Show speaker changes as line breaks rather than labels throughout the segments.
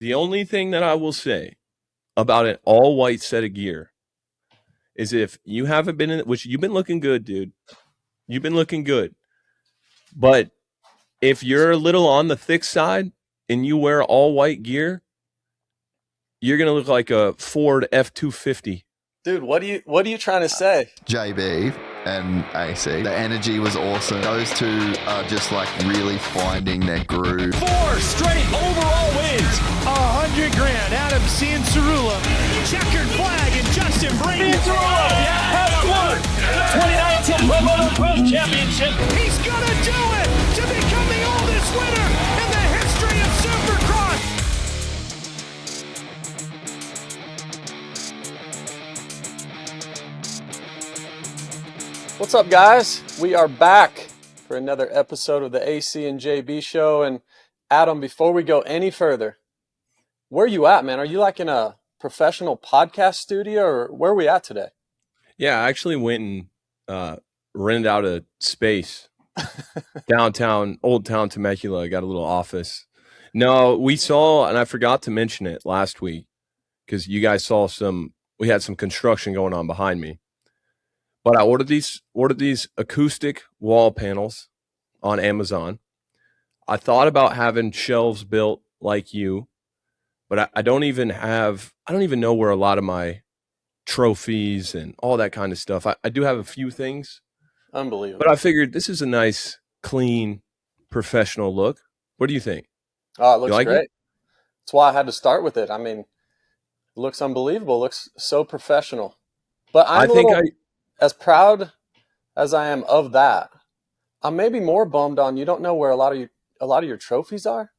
The only thing that I will say about an all white set of gear is if you haven't been in, which you've been looking good, dude. You've been looking good. But if you're a little on the thick side and you wear all white gear, you're going to look like a Ford F-250.
Dude, what are you trying to say?
JB and AC, the energy was awesome. Those two are just like really finding their groove.
4 straight overall wins.
$100,000. Adam Cianciarulla.
Checkered flag and Justin Brady. Has won 2019 Webb Moto Pro Championship.
He's gonna do it to become the oldest winner in the history of Supercross.
What's up, guys? We are back for another episode of the AC and JB show. And Adam, before we go any further, where are you at, man? Are you like in a professional podcast studio, or where are we at today?
Yeah, I actually went and rented out a space downtown, Old Town Temecula. I got a little office. No, we saw, and I forgot to mention it last week because you guys saw we had some construction going on behind me. But I ordered these acoustic wall panels on Amazon. I thought about having shelves built like you, but I don't even know where a lot of my trophies and all that kind of stuff. I do have a few things.
Unbelievable.
But I figured this is a nice, clean, professional look. What do you think?
Oh, it looks
like
great.
it?
That's why I had to start with it. I mean, it looks unbelievable. It looks so professional. But as proud as I am of that, I'm maybe more bummed on you don't know where a lot of your trophies are.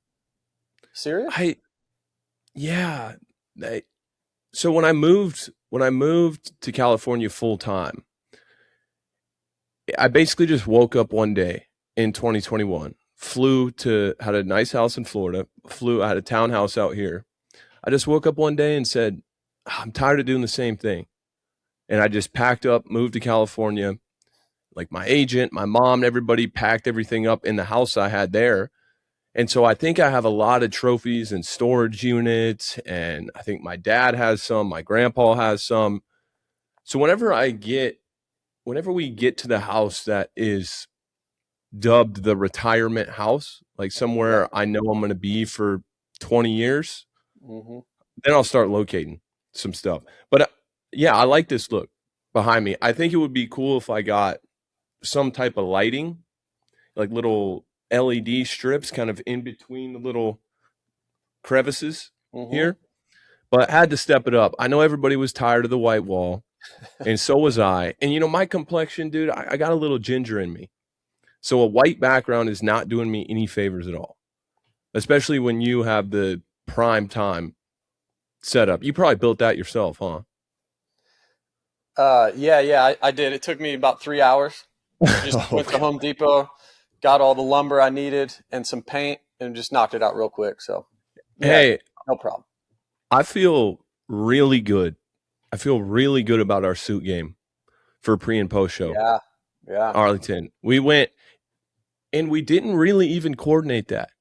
Serious?
So when I moved to California full time, I basically just woke up one day in 2021, had a nice house in Florida, I had a townhouse out here. I just woke up one day and said, I'm tired of doing the same thing. And I just packed up, moved to California. Like my agent, my mom, everybody packed everything up in the house I had there. And so I think I have a lot of trophies and storage units. And I think my dad has some, my grandpa has some. So whenever we get to the house that is dubbed the retirement house, like somewhere I know I'm going to be for 20 years, then I'll start locating some stuff. But yeah, I like this look behind me. I think it would be cool if I got some type of lighting, like little LED strips kind of in between the little crevices here. But I had to step it up. I know everybody was tired of the white wall, and so was I. And, my complexion, dude, I got a little ginger in me. So a white background is not doing me any favors at all, especially when you have the prime time setup. You probably built that yourself, huh?
Yeah, I did. It took me about 3 hours. Just went to Home Depot, got all the lumber I needed and some paint, and just knocked it out real quick. So, yeah,
hey,
no problem.
I feel really good. I feel really good about our suit game for pre and post show.
Yeah.
Arlington. We went, and we didn't really even coordinate that.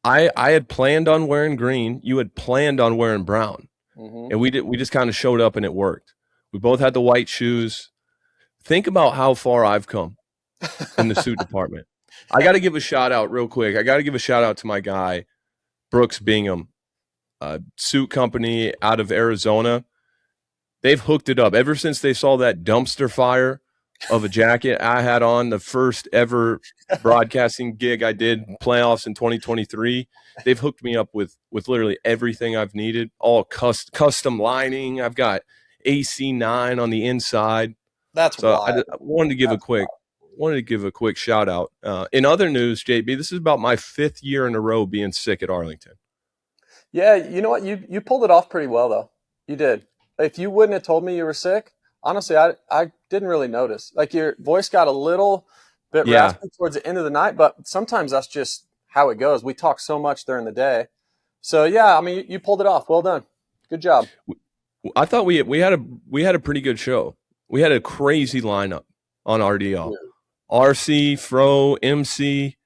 I had planned on wearing green. You had planned on wearing brown, and we just kind of showed up and it worked. We both had the white shoes. Think about how far I've come in the suit department. I got to give a shout out real quick. I got to give a shout out to my guy, Brooks Bingham, suit company out of Arizona. They've hooked it up ever since they saw that dumpster fire of a jacket I had on the first ever broadcasting gig I did, playoffs in 2023. They've hooked me up with literally everything I've needed, all custom lining. I've got AC9 on the inside.
That's
so
wild.
I wanted to give a quick shout out. In other news, JB, this is about my 5th year in a row being sick at Arlington.
Yeah, you know what? You pulled it off pretty well, though. You did. If you wouldn't have told me you were sick, honestly, I didn't really notice. Like your voice got a little bit raspy towards the end of the night, but sometimes that's just how it goes. We talk so much during the day. So yeah, I mean, you pulled it off. Well done. Good job.
I thought we had a pretty good show. We had a crazy lineup on RDL. Yeah. RC, Fro, MC.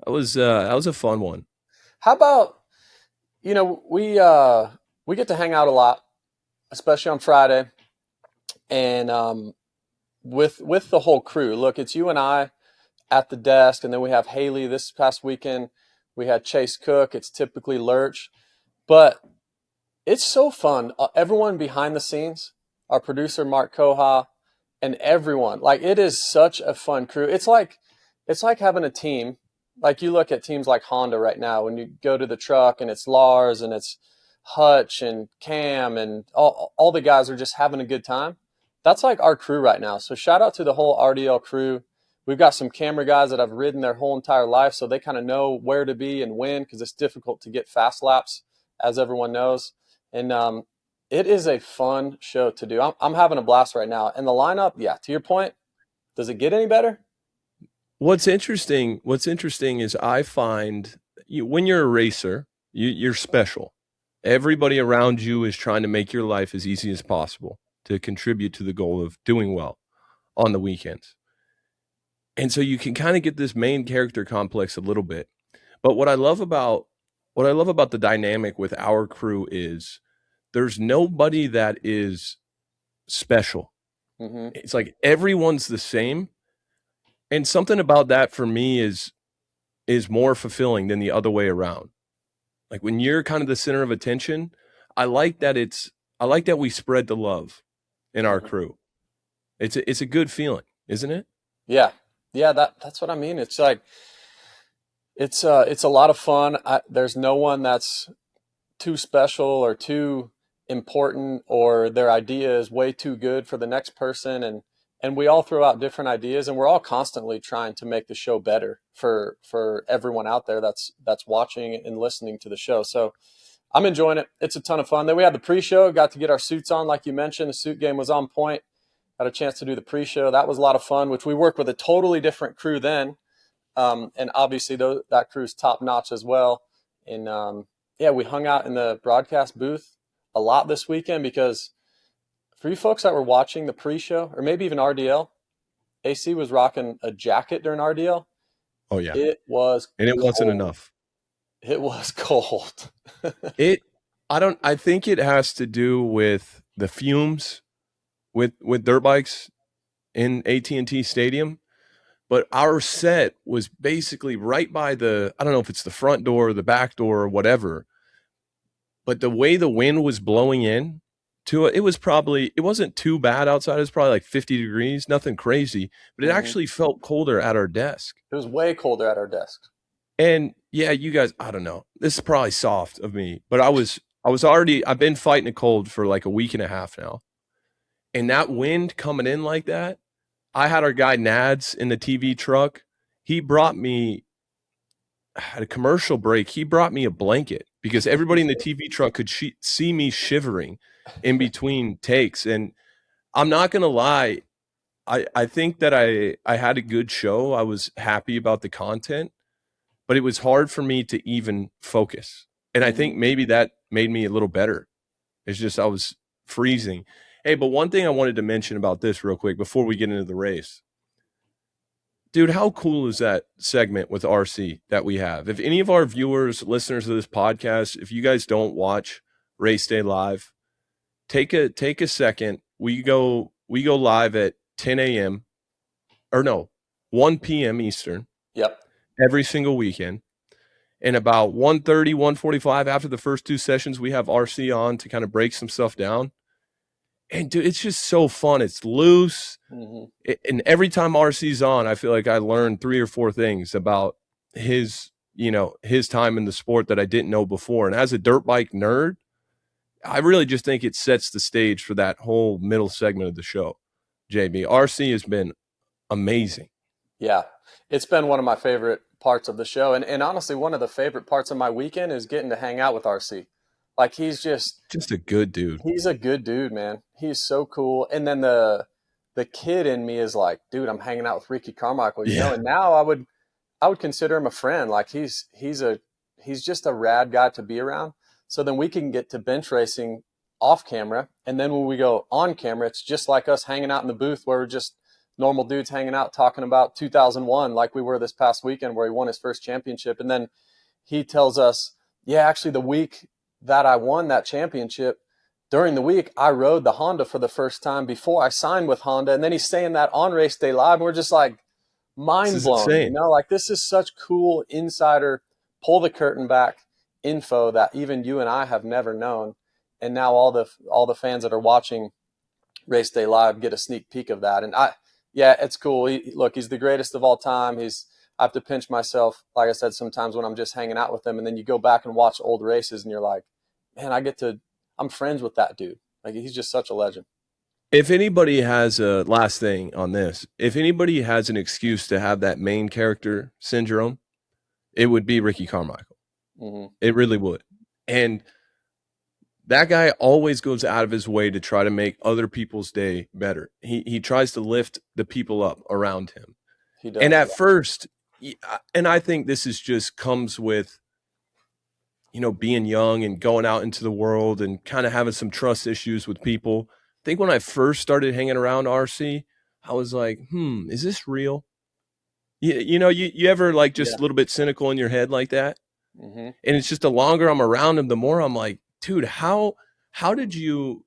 That was a fun one.
How about we get to hang out a lot, especially on Friday, and with the whole crew. Look, it's you and I at the desk, and then we have Haley this past weekend. We had Chase Cook. It's typically Lurch, but it's so fun. Everyone behind the scenes, our producer Mark Koha, and everyone. Like, it is such a fun crew. It's like having a team. Like, you look at teams like Honda right now, when you go to the truck and it's Lars and it's Hutch and Cam and all the guys are just having a good time. That's like our crew right now. So shout out to the whole RDL crew. We've got some camera guys that have ridden their whole entire life, so they kind of know where to be and when, because it's difficult to get fast laps, as everyone knows. And it is a fun show to do. I'm having a blast right now. And the lineup, yeah, to your point, does it get any better?
What's interesting is I find when you're a racer, you're special. Everybody around you is trying to make your life as easy as possible to contribute to the goal of doing well on the weekends. And so you can kind of get this main character complex a little bit. But what I love about the dynamic with our crew is there's nobody that is special. Mm-hmm. It's like everyone's the same. And something about that for me is more fulfilling than the other way around. Like, when you're kind of the center of attention, I like that we spread the love in our crew. It's a good feeling, isn't it?
Yeah. Yeah, that's what I mean. It's like it's a lot of fun. There's no one that's too special or too important, or their idea is way too good for the next person, and we all throw out different ideas, and we're all constantly trying to make the show better for everyone out there that's watching and listening to the show. So I'm enjoying it. It's a ton of fun. Then we had the pre-show, got to get our suits on, like you mentioned. The suit game was on point. Got a chance to do the pre-show. That was a lot of fun, which we worked with a totally different crew then. And obviously that crew's top notch as well. And we hung out in the broadcast booth a lot this weekend, because for you folks that were watching the pre-show, or maybe even RDL, AC was rocking a jacket during RDL.
Oh yeah.
It was
And it
cold.
wasn't enough.
It was cold.
I think it has to do with the fumes with dirt bikes in AT&T Stadium. But our set was basically right by I don't know if it's the front door or the back door or whatever, but the way the wind was blowing in to it, it wasn't too bad outside. It was probably like 50 degrees, nothing crazy, but it actually felt colder at our desk.
It was way colder at our desk.
And yeah, you guys, I don't know, this is probably soft of me, but I've been fighting a cold for like a week and a half now. And that wind coming in like that, I had our guy Nads in the TV truck. He brought me, at a commercial break, he brought me a blanket because everybody in the TV truck could see me shivering in between takes. And I'm not going to lie, I think that I had a good show. I was happy about the content, but it was hard for me to even focus. And I think maybe that made me a little better. It's just I was freezing. Hey, but one thing I wanted to mention about this real quick before we get into the race. Dude, how cool is that segment with RC that we have? If any of our viewers, listeners of this podcast, if you guys don't watch Race Day Live, take a second. We go live at 10 a.m. or no, 1 p.m. Eastern.
Yep.
Every single weekend. And about 1:30, 1:45 after the first two sessions, we have RC on to kind of break some stuff down. And dude, it's just so fun. It's loose. Mm-hmm. And every time RC's on, I feel like I learned 3 or 4 things about his time in the sport that I didn't know before. And as a dirt bike nerd, I really just think it sets the stage for that whole middle segment of the show. JB, RC has been amazing.
Yeah, it's been one of my favorite parts of the show. And honestly, one of the favorite parts of my weekend is getting to hang out with RC. Like, he's just a good dude. He's a good dude, man. He's so cool. And then the kid in me is like, dude, I'm hanging out with Ricky Carmichael, you know. And now I would consider him a friend. Like, he's just a rad guy to be around. So then we can get to bench racing off camera, and then when we go on camera, it's just like us hanging out in the booth where we're just normal dudes hanging out talking about 2001, like we were this past weekend where he won his first championship. And then he tells us, yeah, actually the week that I won that championship, during the week, I rode the Honda for the first time before I signed with Honda. And then he's saying that on race day live. And we're just like mind blown,
insane.
like this is such cool insider, pull the curtain back info that even you and I have never known. And now all the fans that are watching race day live get a sneak peek of that. And it's cool. He's the greatest of all time. I have to pinch myself, like I said, sometimes when I'm just hanging out with him, and then you go back and watch old races and you're like, man, I'm friends with that dude. Like, he's just such a legend.
If anybody has a last thing on this, if anybody has an excuse to have that main character syndrome, it would be Ricky Carmichael.
Mm-hmm.
It really would. And that guy always goes out of his way to try to make other people's day better. He tries to lift the people up around him.
He does.
And at first, and I think this is just comes with, being young and going out into the world and kind of having some trust issues with people. I think when I first started hanging around RC, I was like, is this real? You ever like just a little bit cynical in your head like that?
Mm-hmm.
And it's just the longer I'm around him, the more I'm like, dude, how did you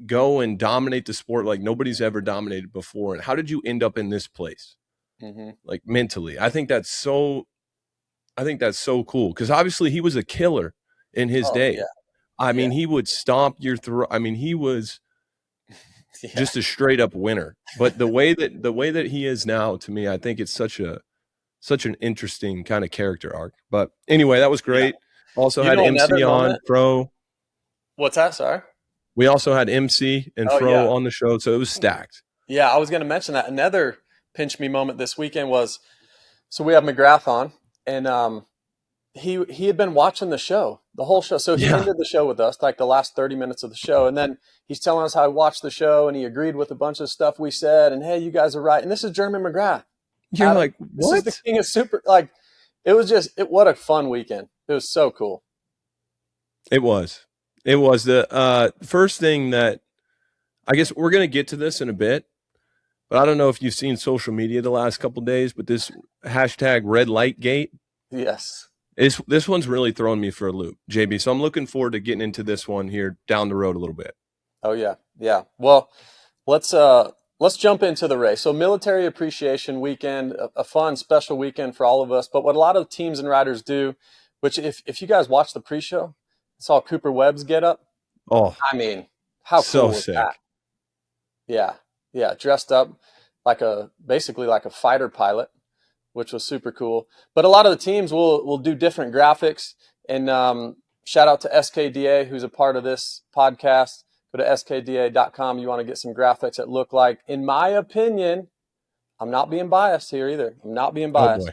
go and dominate the sport like nobody's ever dominated before? And how did you end up in this place?
Mm-hmm.
Like mentally? I think that's so cool, because obviously he was a killer in his day.
Yeah.
I mean, he would stomp your throat. I mean, he was just a straight up winner. But the way that he is now, to me, I think it's such an interesting kind of character arc. But anyway, that was great. Yeah. Also had MC on Pro.
What's that? Sorry.
We also had MC and Fro on the show, so it was stacked.
Yeah, I was going to mention that. Another pinch me moment this weekend was, so we have McGrath on, and he had been watching the show, the whole show. So he ended the show with us, like the last 30 minutes of the show, and then he's telling us how he watched the show, and he agreed with a bunch of stuff we said, and hey, you guys are right. And this is Jeremy McGrath.
You're like, what?
This is the king of super. Like, it was what a fun weekend. It was so cool.
It was the first thing that, I guess we're going to get to this in a bit, but I don't know if you've seen social media the last couple of days, but this hashtag red light gate.
Yes.
This one's really throwing me for a loop, JB. So I'm looking forward to getting into this one here down the road a little bit.
Oh yeah. Yeah. Well, let's jump into the race. So Military Appreciation Weekend, a fun, special weekend for all of us. But what a lot of teams and riders do, which if you guys watch the pre-show, saw Cooper Webb's get up.
Oh,
I mean, how cool was that? Yeah. Yeah. Dressed up basically like a fighter pilot, which was super cool. But a lot of the teams will do different graphics. And shout out to SKDA, who's a part of this podcast. Go to skda.com. You want to get some graphics that look like, in my opinion, I'm not being biased here either. I'm not being biased.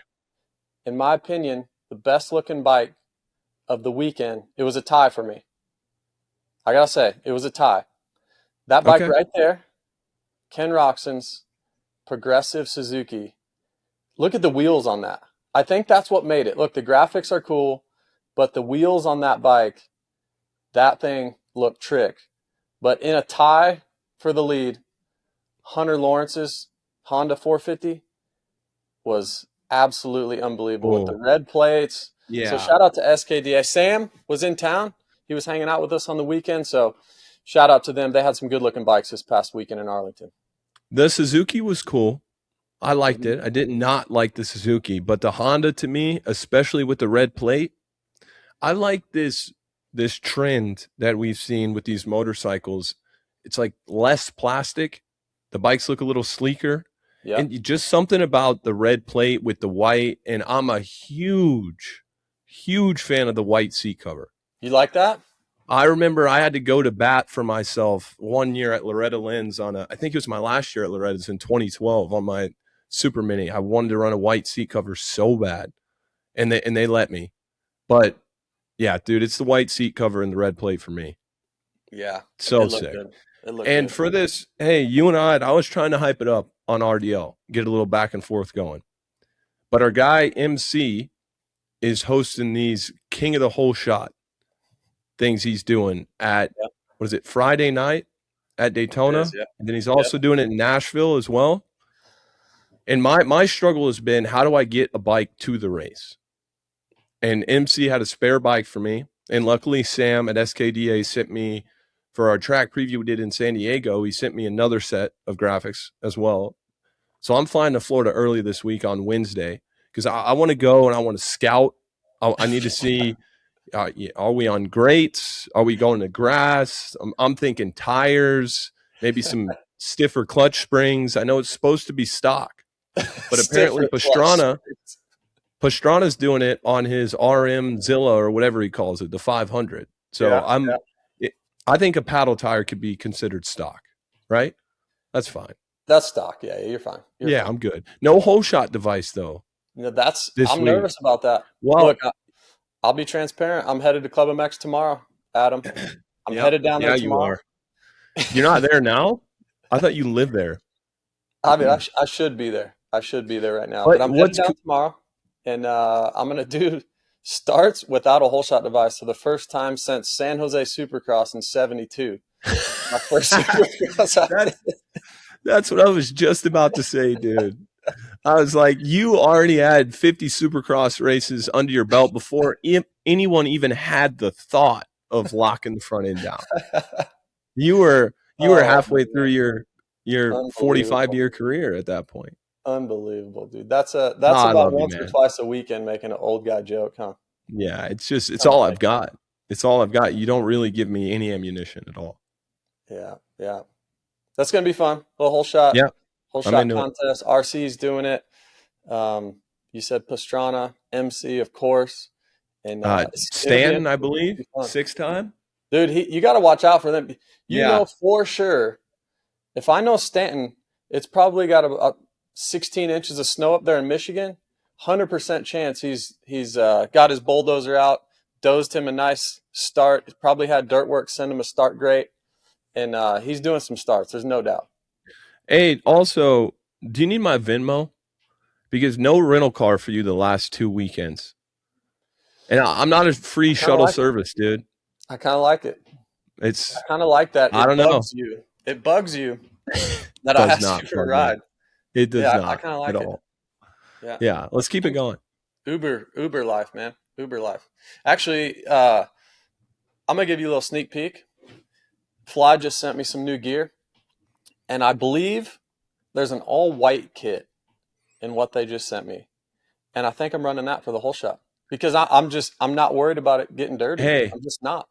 In my opinion, the best looking bike of the weekend, it was a tie for me. I got to say, it was a tie. That bike right there, Ken Roczen's Progressive Suzuki. Look at the wheels on that. I think that's what made it. Look, the graphics are cool, but the wheels on that bike, that thing looked trick. But in a tie for the lead, Hunter Lawrence's Honda 450 was absolutely unbelievable with the red plates.
Yeah.
So shout out to SKDA. Sam was in town. He was hanging out with us on the weekend. So shout out to them. They had some good looking bikes this past weekend in Arlington.
The Suzuki was cool. I liked it. I did not like the Suzuki, but the Honda, to me, especially with the red plate, I like this trend that we've seen with these motorcycles. It's like less plastic. The bikes look a little sleeker. Yeah. And just something about the red plate with the white. And I'm a huge fan of the white seat cover.
You like that?
I remember I had to go to bat for myself one year at Loretta Lynn's I think it was my last year at Loretta's in 2012 on my Super Mini. I wanted to run a white seat cover so bad, and they let me. But yeah, dude, it's the white seat cover and the red plate for me.
Yeah,
so sick. And good. For this, hey, you and I was trying to hype it up on RDL, get a little back and forth going. But our guy MC is hosting these King of the Whole Shot things he's doing at what is it, Friday night at Daytona, and then he's also doing it in Nashville as well. And my struggle has been, how do I get a bike to the race? And MC had a spare bike for me, And luckily, Sam at SKDA sent me, for our track preview we did in San Diego, he sent me another set of graphics as well. So I'm flying to Florida early this week on Wednesday because I want to go and I want to scout. I need to see, are we on grates? Are we going to grass? I'm thinking tires, maybe some stiffer clutch springs. I know it's supposed to be stock, but apparently Pastrana's doing it on his RM Zilla or whatever he calls it, the 500. So I think a paddle tire could be considered stock, right? That's fine.
That's stock. Yeah, you're fine. You're fine.
I'm good. No whole shot device though.
I'm nervous about that. Well, look, I'll be transparent. I'm headed to Club MX tomorrow, Adam. I'm headed down there tomorrow.
You are. You're not there now? I thought you lived there.
I mean, I should be there. I should be there right now. But I'm headed down tomorrow, and I'm going to do starts without a whole shot device for the first time since San Jose Supercross in '72. My first Supercross.
That's what I was just about to say, dude. I was like, you already had 50 Supercross races under your belt before anyone even had the thought of locking the front end down. You were halfway through your 45-year career at that point.
Unbelievable, dude. That's about once or twice a weekend making an old guy joke, huh?
Yeah, it's all I've got. It's all I've got. You don't really give me any ammunition at all.
Yeah. That's going to be fun. A little whole shot.
Yeah.
Whole shot contest. RC's doing it. You said Pastrana, MC, of course. And
Stanton, I believe, 6-time.
Dude, you got to watch out for them. You know for sure. If I know Stanton, it's probably got about 16 inches of snow up there in Michigan. 100% chance he's got his bulldozer out, dozed him a nice start. Probably had dirt work send him a start grate. And he's doing some starts. There's no doubt.
Hey, also, do you need my Venmo? Because no rental car for you the last 2 weekends. And I'm not a free shuttle service, dude.
I kind of like it. I kind of like that.
I don't know.
It bugs you that I asked you for a ride.
It does not.
I kind of like
at all. Yeah. Let's keep it going.
Uber life, man. Uber life. Actually, I'm gonna give you a little sneak peek. Fly just sent me some new gear, and I believe there's an all-white kit in what they just sent me, and I think I'm running that for the whole shot because I'm not worried about it getting dirty.
Hey,
I'm just not.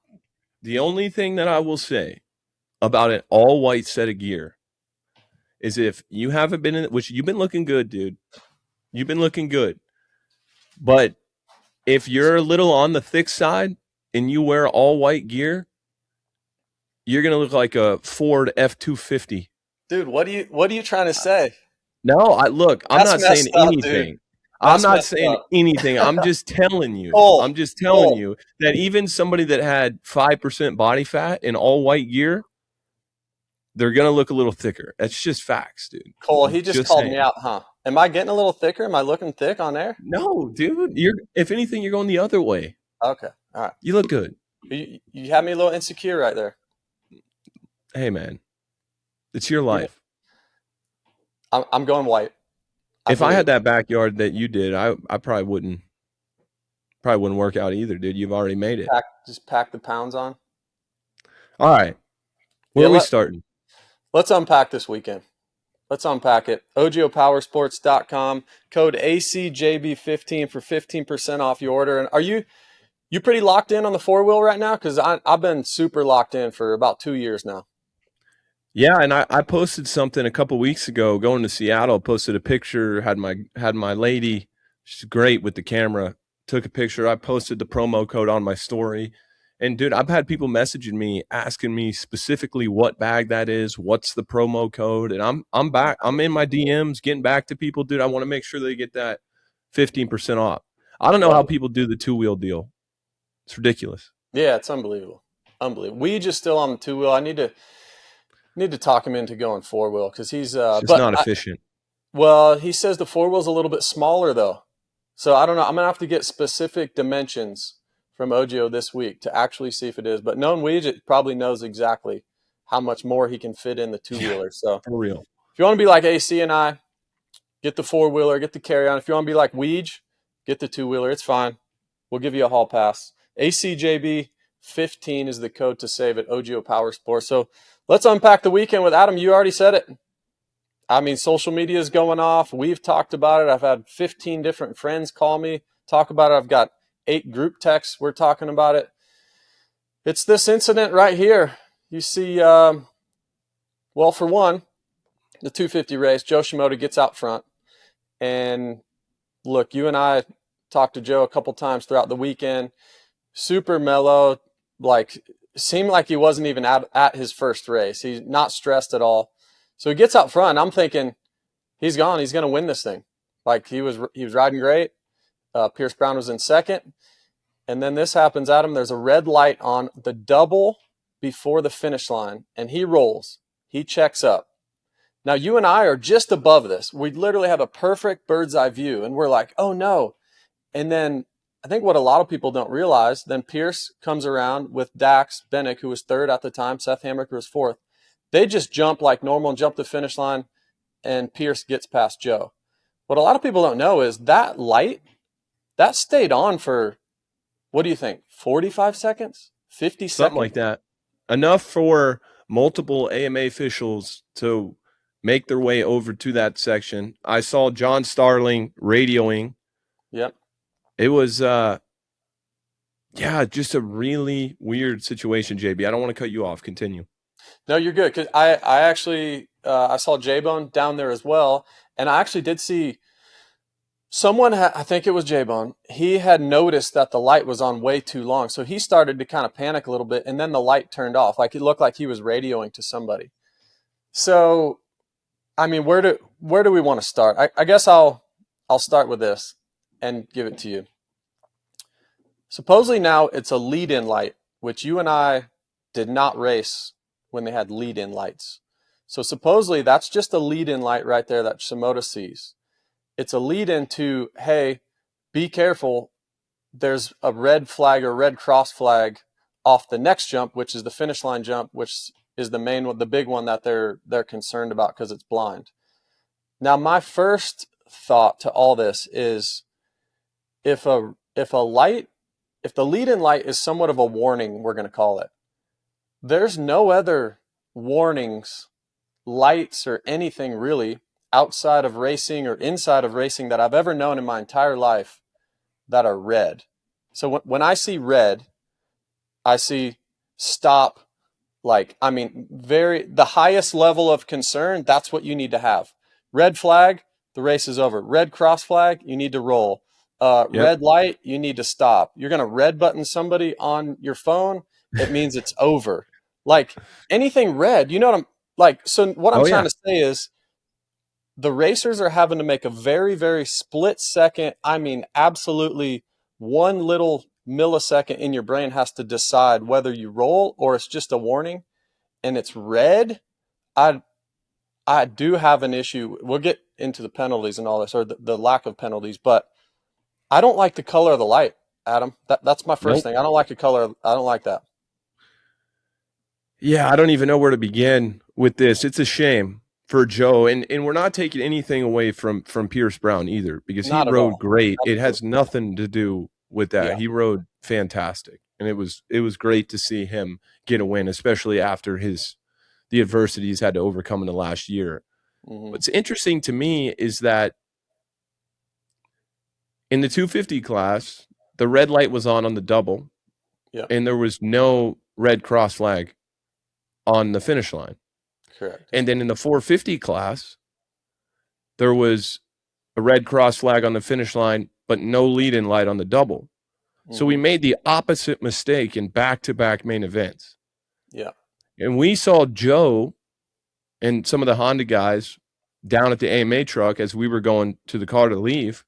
The only thing that I will say about an all-white set of gear is if you haven't been in, which you've been looking good, dude. You've been looking good, but if you're a little on the thick side and you wear all-white gear, you're going to look like a Ford F-250.
Dude, what are you trying to say?
No, I'm not saying anything. I'm not saying anything. I'm just telling you. I'm just telling you that even somebody that had 5% body fat in all white gear, they're going to look a little thicker. That's just facts, dude.
Cole, he just called me out, huh? Am I getting a little thicker? Am I looking thick on air?
No, dude. If anything, you're going the other way.
Okay. All right.
You look good.
You had me a little insecure right there.
Hey, man, it's your life.
I'm going white.
If I had that backyard that you did, I probably wouldn't work out either, dude. You've already made it.
Just pack the pounds on.
All right. Where are we starting?
Let's unpack this weekend. Let's unpack it. OgioPowersports.com. Code ACJB15 for 15% off your order. And are you pretty locked in on the 4-wheel right now? Because I've been super locked in for about 2 years now.
Yeah, and I posted something a couple weeks ago going to Seattle, posted a picture, had my lady, she's great with the camera, took a picture. I posted the promo code on my story. And dude, I've had people messaging me, asking me specifically what bag that is, what's the promo code. And I'm back. I'm in my DMs getting back to people, dude. I want to make sure they get that 15% off. I don't know how people do the 2-wheel deal. It's ridiculous.
Yeah, it's unbelievable. Unbelievable. We just still on the 2-wheel. I need to talk him into going 4-wheel because he's
not efficient.
He says the 4-wheel's a little bit smaller though. So I don't know. I'm gonna have to get specific dimensions from Ogio this week to actually see if it is. But knowing Weege probably knows exactly how much more he can fit in the 2-wheeler. So
for real.
If you want to be like AC and I, get the 4-wheeler, get the carry-on. If you want to be like Weege, get the 2-wheeler. It's fine. We'll give you a hall pass. ACJB 15 is the code to save at Ogio Powersports. So let's unpack the weekend with Adam. You already said it. I mean, social media is going off. We've talked about it. I've had 15 different friends call me, talk about it. I've got 8 group texts. We're talking about it. It's this incident right here. You see, well, for one, the 250 race, Joe Shimoda gets out front. And look, you and I talked to Joe a couple times throughout the weekend. Super mellow, like seemed like he wasn't even at his first race. He's not stressed at all. So he gets out front. I'm thinking he's gone. He's going to win this thing. Like he was riding great. Pierce Brown was in second. And then this happens, Adam. There's a red light on the double before the finish line, and he rolls. He checks up. Now, you and I are just above this. We literally have a perfect bird's eye view, and we're like, oh, no. And then I think what a lot of people don't realize, then Pierce comes around with Daxton Bennick, who was third at the time. Seth Hammaker was fourth. They just jump like normal and jump the finish line, and Pierce gets past Joe. What a lot of people don't know is that light, that stayed on for, what do you think, 45 seconds? 50 seconds?
Something like that. Enough for multiple AMA officials to make their way over to that section. I saw John Starling radioing.
Yep.
It was, just a really weird situation, JB. I don't want to cut you off. Continue.
No, you're good. Because I actually, I saw J-Bone down there as well. And I actually did see someone, I think it was J-Bone, he had noticed that the light was on way too long. So he started to kind of panic a little bit, and then the light turned off. Like it looked like he was radioing to somebody. So, I mean, where do we want to start? I guess I'll start with this and give it to you. Supposedly now it's a lead-in light, which you and I did not race when they had lead-in lights. So supposedly that's just a lead-in light right there that Shimoda sees. It's a lead-in to, hey, be careful. There's a red flag or red cross flag off the next jump, which is the finish line jump, which is the main one, the big one that they're concerned about because it's blind. Now, my first thought to all this is if the lead-in light is somewhat of a warning, we're going to call it, there's no other warnings, lights, or anything really outside of racing or inside of racing that I've ever known in my entire life that are red. So when I see red, I see stop, the highest level of concern, that's what you need to have. Red flag, the race is over. Red cross flag, you need to roll. Red light, you need to stop. You're going to red button somebody on your phone, it means it's over. Like anything red, you know what I'm like? So what I'm trying to say is the racers are having to make a very, very split second. I mean, absolutely one little millisecond in your brain has to decide whether you roll or it's just a warning and it's red. I do have an issue. We'll get into the penalties and all this, or the lack of penalties, but I don't like the color of the light, Adam. That's my first thing. I don't like the color. I don't like that.
Yeah, I don't even know where to begin with this. It's a shame for Joe, and we're not taking anything away from Pierce Brown either, because he rode great. Absolutely. It has nothing to do with that. Yeah. He rode fantastic, and it was great to see him get a win, especially after the adversity he's had to overcome in the last year. Mm-hmm. What's interesting to me is that in the 250 class, the red light was on the double, and there was no red cross flag on the finish line.
Correct.
And then in the 450 class, there was a red cross flag on the finish line, but no lead-in light on the double. Mm-hmm. So we made the opposite mistake in back-to-back main events.
Yeah.
And we saw Joe and some of the Honda guys down at the AMA truck as we were going to the car to leave.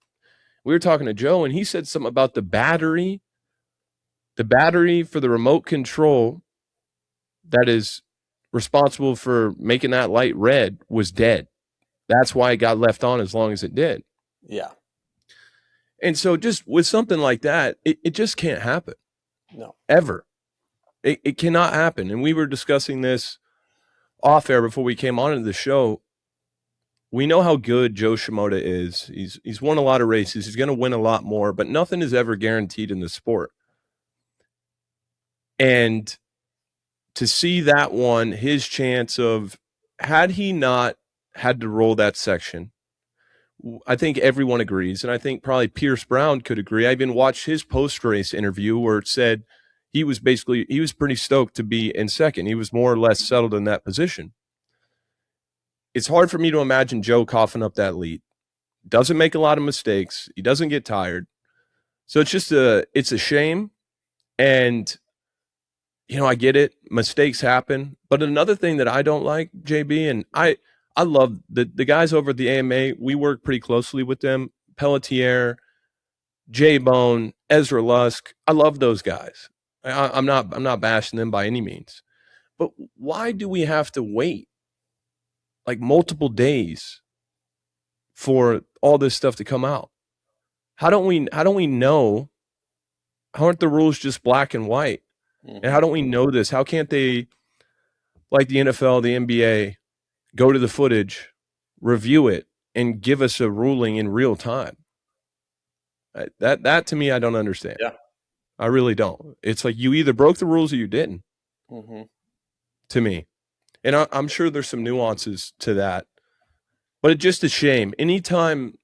We were talking to Joe, and he said something about the battery for the remote control that is responsible for making that light red was dead. That's why it got left on as long as it did.
Yeah.
And so just with something like that, it just can't happen.
No.
Ever. It cannot happen. And we were discussing this off air before we came on into the show. We know how good Joe Shimoda is. He's won a lot of races. He's going to win a lot more, but nothing is ever guaranteed in the sport. And to see that one, his chance of, had he not had to roll that section, I think everyone agrees, and I think probably Pierce Brown could agree. I even watched his post-race interview where it said he was pretty stoked to be in second. He was more or less settled in that position. It's hard for me to imagine Joe coughing up that lead. Doesn't make a lot of mistakes. He doesn't get tired. So it's a shame. And, I get it. Mistakes happen. But another thing that I don't like, JB, and I love the guys over at the AMA. We work pretty closely with them. Pelletier, J-Bone, Ezra Lusk. I love those guys. I'm not bashing them by any means. But why do we have to wait like multiple days for all this stuff to come out? How don't we know? How aren't the rules just black and white? And how don't we know this? How can't they, like the NFL, the NBA, go to the footage, review it, and give us a ruling in real time? That to me, I don't understand.
Yeah.
I really don't. It's like you either broke the rules or you didn't, to me. And I'm sure there's some nuances to that. But it's just a shame. Anytime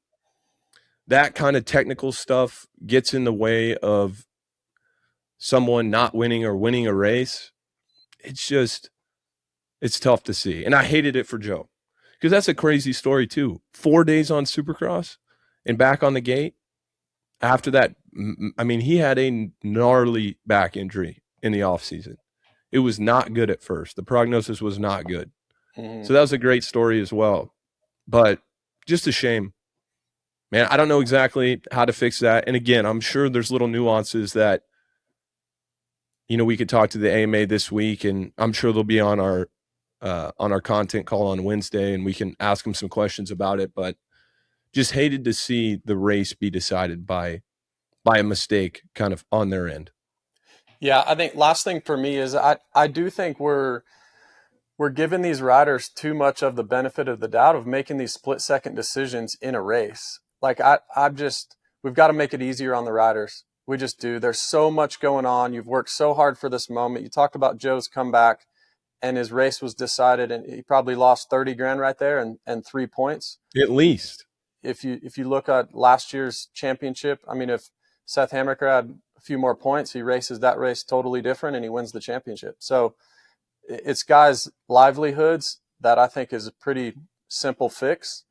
that kind of technical stuff gets in the way of someone not winning or winning a race, it's tough to see. And I hated it for Joe, because that's a crazy story too. 4 days on Supercross and back on the gate. After that, I mean, he had a gnarly back injury in the offseason. It was not good at first. The prognosis was not good. So that was a great story as well. But just a shame. Man, I don't know exactly how to fix that. And again, I'm sure there's little nuances that, we could talk to the AMA this week, and I'm sure they'll be on our content call on Wednesday, and we can ask them some questions about it. But just hated to see the race be decided by a mistake kind of on their end.
Yeah, I think last thing for me is I do think we're giving these riders too much of the benefit of the doubt of making these split-second decisions in a race. Like we've got to make it easier on the riders. We just do. There's so much going on. You've worked so hard for this moment. You talked about Joe's comeback, and his race was decided, and he probably lost 30 grand right there and 3 points.
At least.
If you look at last year's championship, I mean, if Seth Hammaker had a few more points, he races that race totally different and he wins the championship. So it's guys' livelihoods that I think is a pretty simple fix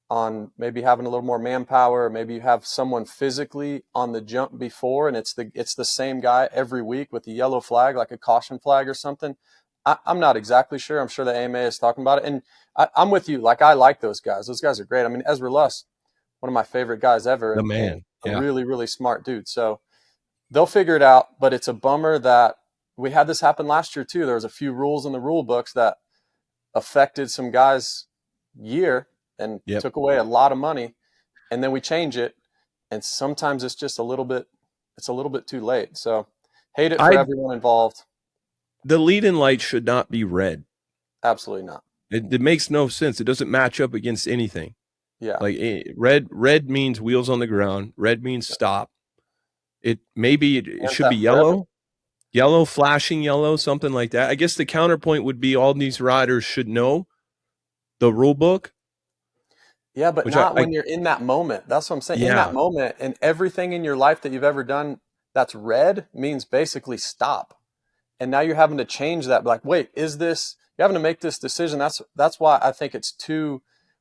on maybe having a little more manpower, or maybe you have someone physically on the jump before, and it's the same guy every week with the yellow flag, like a caution flag or something. I'm not exactly sure. I'm sure the AMA is talking about it. And I'm with you. Like, I like those guys. Those guys are great. I mean, Ezra Lusk, one of my favorite guys ever.
The man.
A really, really smart dude. So they'll figure it out. But it's a bummer that we had this happen last year too. There was a few rules in the rule books that affected some guys' year and took away a lot of money. And then we change it. And sometimes it's just a little bit too late. So hate it for everyone involved.
The lead-in light should not be red.
Absolutely not.
It makes no sense. It doesn't match up against anything.
Yeah.
Like red means wheels on the ground. Red means stop. It should be yellow. Yellow, flashing yellow, something like that. I guess the counterpoint would be all these riders should know the rule book.
Yeah, but not when you're in that moment. That's what I'm saying. Yeah. In that moment, and everything in your life that you've ever done that's red means basically stop. And now you're having to change that. Like, wait, you're having to make this decision. That's why I think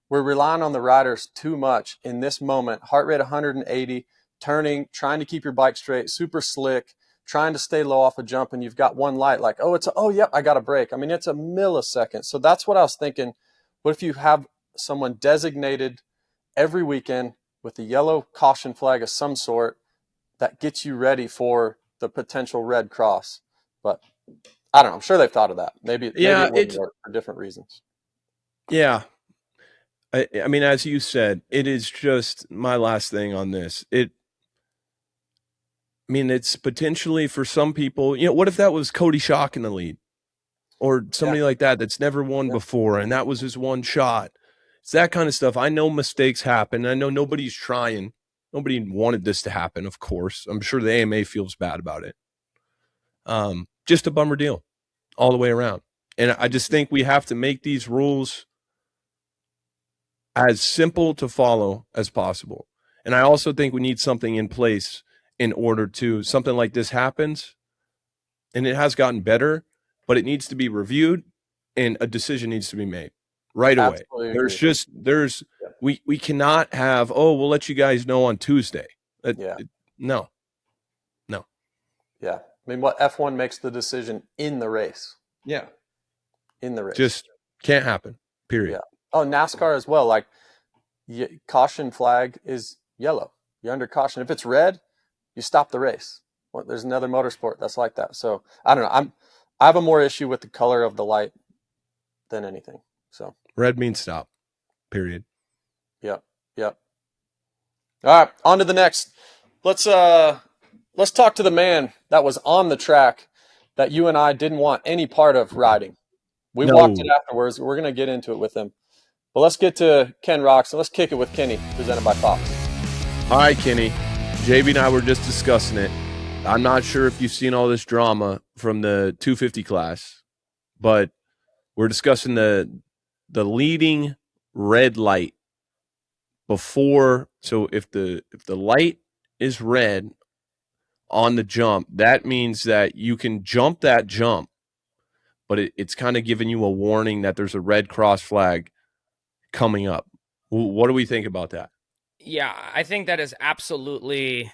we're relying on the riders too much in this moment. Heart rate 180, turning, trying to keep your bike straight, super slick, trying to stay low off a jump, and you've got one light. Like, I got a break. I mean, it's a millisecond. So that's what I was thinking. What if you have someone designated every weekend with a yellow caution flag of some sort that gets you ready for the potential red cross? But I don't know. I'm sure they've thought of that. Maybe it wouldn't work for different reasons.
Yeah. I mean, as you said, it is just my last thing on this. It's potentially for some people, what if that was Cody Schock in the lead or somebody like that that's never won before, and that was his one shot? It's that kind of stuff. I know mistakes happen. I know nobody's trying. Nobody wanted this to happen, of course. I'm sure the AMA feels bad about it. just a bummer deal all the way around. And I just think we have to make these rules as simple to follow as possible. And I also think we need something in place in order to, something like this happens, and it has gotten better, but it needs to be reviewed and a decision needs to be made right away. We cannot have, we'll let you guys know on Tuesday. No.
Yeah. I mean, what F1 makes the decision in the race.
Yeah.
In the race.
Just can't happen. Period.
Yeah. Oh, NASCAR as well. Like, caution flag is yellow. You're under caution. If it's red, you stop the race. Well, there's another motorsport that's like that. So I don't know. I have a more issue with the color of the light than anything. So
red means stop. Period.
Yep. All right, on to the next. Let's talk to the man that was on the track that you and I didn't want any part of riding. We walked it afterwards. We're going to get into it with him. But let's get to Ken Roczen. Let's kick it with Kenny, presented by Fox.
All right, Kenny. JB and I were just discussing it. I'm not sure if you've seen all this drama from the 250 class, but we're discussing the leading red light before. So if the light is red on the jump, that means that you can jump that jump, but it's kind of giving you a warning that there's a red cross flag coming up. What do we think about that?
Yeah, I think that is absolutely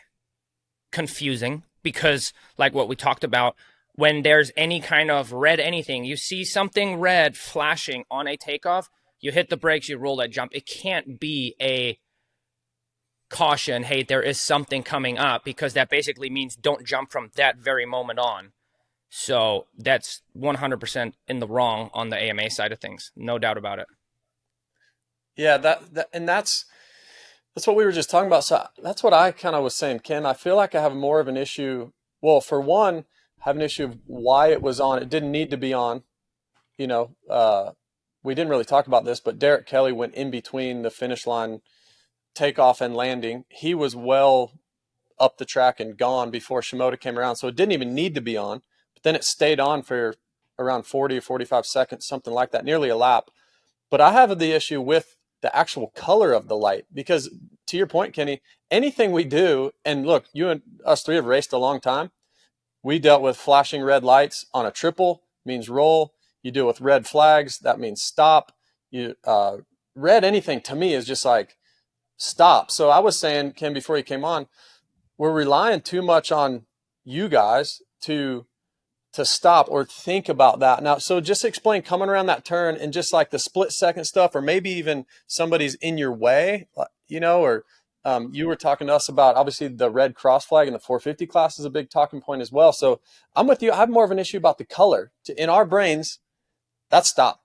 confusing because, like what we talked about, when there's any kind of red anything, you see something red flashing on a takeoff, you hit the brakes, you roll that jump. It can't be a caution, hey, there is something coming up, because that basically means don't jump from that very moment on. So that's 100% in the wrong on the AMA side of things. No doubt about it.
Yeah, that's what we were just talking about. So that's what I kind of was saying, Ken. I feel like I have more of an issue. Well, for one, I have an issue of why it was on. It didn't need to be on. We didn't really talk about this, but Derek Kelly went in between the finish line takeoff and landing. He was well up the track and gone before Shimoda came around. So it didn't even need to be on. But then it stayed on for around 40 or 45 seconds, something like that, nearly a lap. But I have the issue with the actual color of the light, because to your point, Kenny, anything we do, and look, you and us three have raced a long time. We dealt with flashing red lights on a triple, means roll. You deal with red flags, that means stop. Red anything to me is just like stop. So I was saying, Ken, before you came on, we're relying too much on you guys to stop or think about that. Now, so just explain coming around that turn and just like the split second stuff, or maybe even somebody's in your way, or you were talking to us about obviously the red cross flag in the 450 class is a big talking point as well. So I'm with you. I have more of an issue about the color. In our brains, that's stop.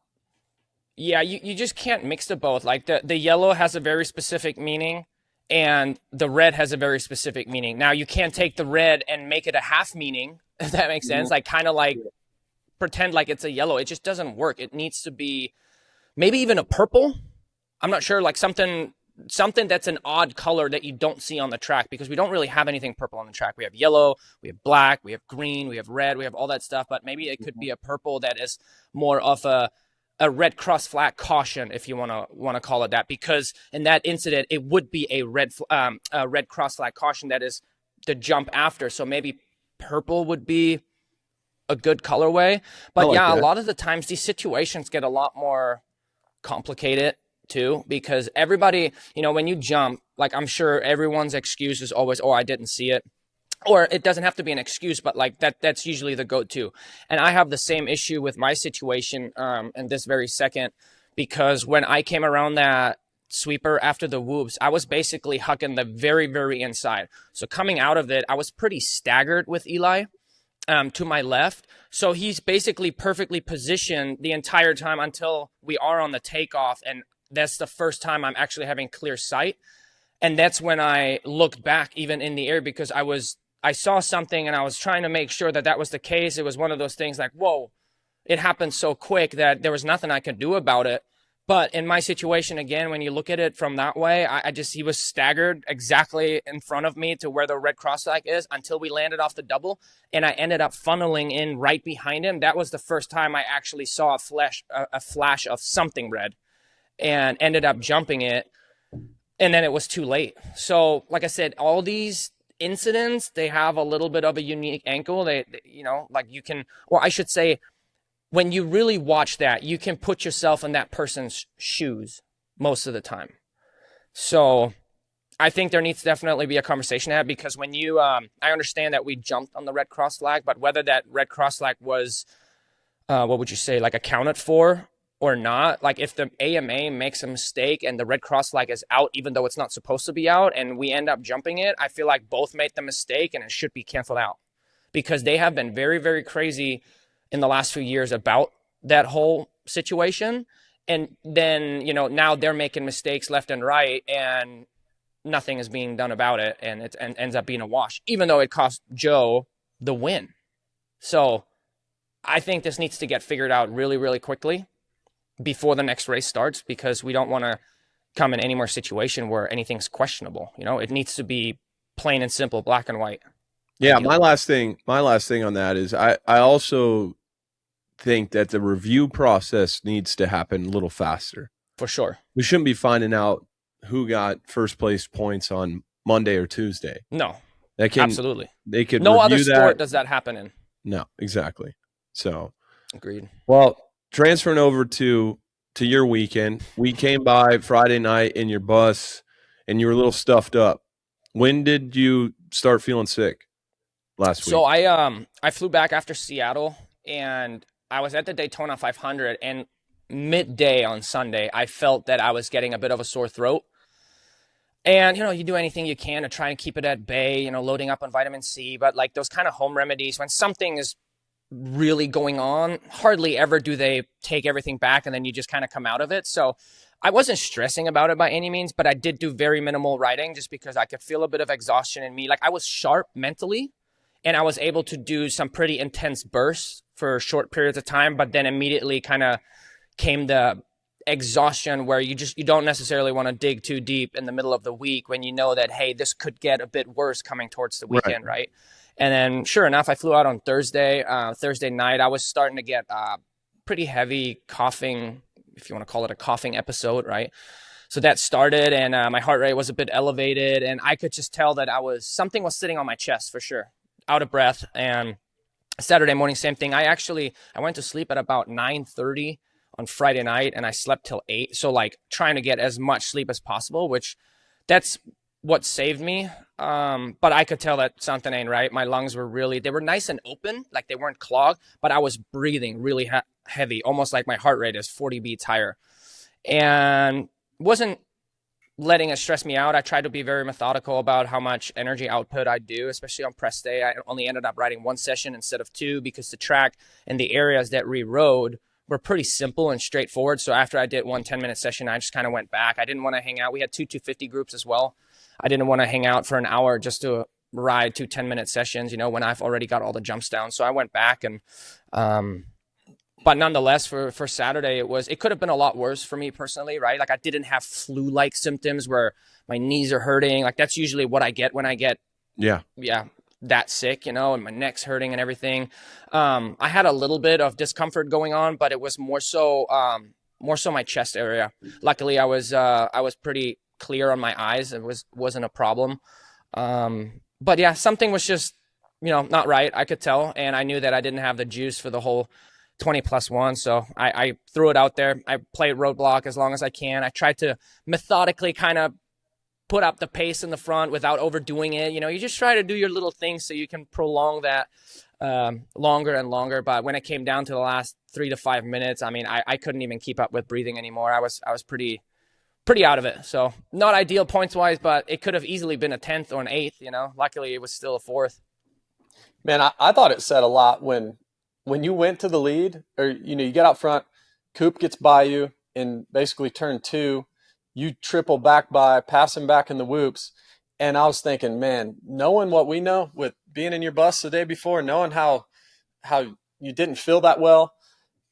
Yeah, you just can't mix the both. Like the yellow has a very specific meaning and the red has a very specific meaning. Now you can't take the red and make it a half meaning, if that makes sense. Like kind of like pretend like it's a yellow. It just doesn't work. It needs to be maybe even a purple. I'm not sure, like something that's an odd color that you don't see on the track, because we don't really have anything purple on the track. We have yellow, we have black, we have green, we have red, we have all that stuff, but maybe it could be a purple that is more of a red cross flag caution, if you want to call it that, because in that incident it would be a red cross flag caution that is the jump after. So maybe purple would be a good colorway. But a lot of the times these situations get a lot more complicated too, because everybody, when you jump, like I'm sure everyone's excuse is always, I didn't see it. Or it doesn't have to be an excuse, but like that's usually the go-to. And I have the same issue with my situation in this very second, because when I came around that sweeper after the whoops, I was basically hucking the very, very inside. So coming out of it, I was pretty staggered with Eli to my left. So he's basically perfectly positioned the entire time until we are on the takeoff. And that's the first time I'm actually having clear sight. And that's when I looked back even in the air, because I saw something and I was trying to make sure that was the case. It was one of those things like, whoa, it happened so quick that there was nothing I could do about it. But in my situation, again, when you look at it from that way, he was staggered exactly in front of me to where the red cross flag is until we landed off the double. And I ended up funneling in right behind him. That was the first time I actually saw a flash of something red, and ended up jumping it. And then it was too late. So like I said, all these incidents, they have a little bit of a unique angle. They like you can, or I should say, when you really watch that, you can put yourself in that person's shoes most of the time. So I think there needs to definitely be a conversation to have, because when you, I understand that we jumped on the red cross flag, but whether that red cross flag was, what would you say, like accounted for or not, like if the AMA makes a mistake and the red cross flag is out, even though it's not supposed to be out, and we end up jumping it, I feel like both made the mistake and it should be canceled out, because they have been very, very crazy in the last few years about that whole situation. And then, now they're making mistakes left and right, and nothing is being done about it. And it ends up being a wash, even though it cost Joe the win. So I think this needs to get figured out really, really quickly before the next race starts, because we don't want to come in any more situation where anything's questionable. It needs to be plain and simple, black and white.
Yeah. My last thing on that is I also think that the review process needs to happen a little faster.
For sure.
We shouldn't be finding out who got first place points on Monday or Tuesday.
No,
absolutely. They could
no other
review
sport
that.
Does that happen in.
No, exactly. So
agreed.
Well, transferring over to your weekend, we came by Friday night in your bus and you were a little stuffed up. When did you start feeling sick? Last week.
So I flew back after Seattle, and I was at the Daytona 500, and midday on Sunday, I felt that I was getting a bit of a sore throat. And, you do anything you can to try and keep it at bay, loading up on vitamin C. But like those kind of home remedies, when something is really going on, hardly ever do they take everything back and then you just kind of come out of it. So I wasn't stressing about it by any means, but I did do very minimal riding just because I could feel a bit of exhaustion in me. Like I was sharp mentally, and I was able to do some pretty intense bursts for short periods of time, but then immediately kind of came the exhaustion where you don't necessarily want to dig too deep in the middle of the week when you know that, hey, this could get a bit worse coming towards the weekend, right? And then sure enough, I flew out on Thursday night. I was starting to get pretty heavy coughing, if you want to call it a coughing episode, right? So that started, and my heart rate was a bit elevated, and I could just tell that something was sitting on my chest for sure, out of breath. And Saturday morning, same thing. I went to sleep at about 9:30 on Friday night, and I slept till 8. So like trying to get as much sleep as possible, which that's what saved me. But I could tell that something ain't right. My lungs were they were nice and open, like they weren't clogged, but I was breathing really heavy, almost like my heart rate is 40 beats higher, and wasn't letting it stress me out. I tried to be very methodical about how much energy output I do, especially on press day. I only ended up riding 1 session instead of 2 because the track and the areas that we rode were pretty simple and straightforward. So after I did 1 10-minute session, I just kind of went back. I didn't want to hang out. We had 2 250 groups as well. I didn't want to hang out for an hour just to ride 2 10-minute sessions, when I've already got all the jumps down. So I went back, and but nonetheless, for Saturday, it could have been a lot worse for me personally, right? Like I didn't have flu-like symptoms where my knees are hurting. Like that's usually what I get when I get that sick, and my neck's hurting and everything. I had a little bit of discomfort going on, but it was more so my chest area. Luckily, I was pretty clear on my eyes. It wasn't a problem. But yeah, something was just not right. I could tell, and I knew that I didn't have the juice for the whole 20+1. So I threw it out there. I played roadblock as long as I can. I tried to methodically kind of put up the pace in the front without overdoing it. You just try to do your little things so you can prolong that longer and longer. But when it came down to the last 3 to 5 minutes, I mean, I couldn't even keep up with breathing anymore. I was pretty out of it. So not ideal points wise, but it could have easily been a 10th or an 8th, luckily it was still a 4th.
Man, I thought it said a lot when you went to the lead, or, you get out front, Coop gets by you in basically turn 2, you triple back pass him back in the whoops. And I was thinking, man, knowing what we know with being in your bus the day before, knowing how you didn't feel that well,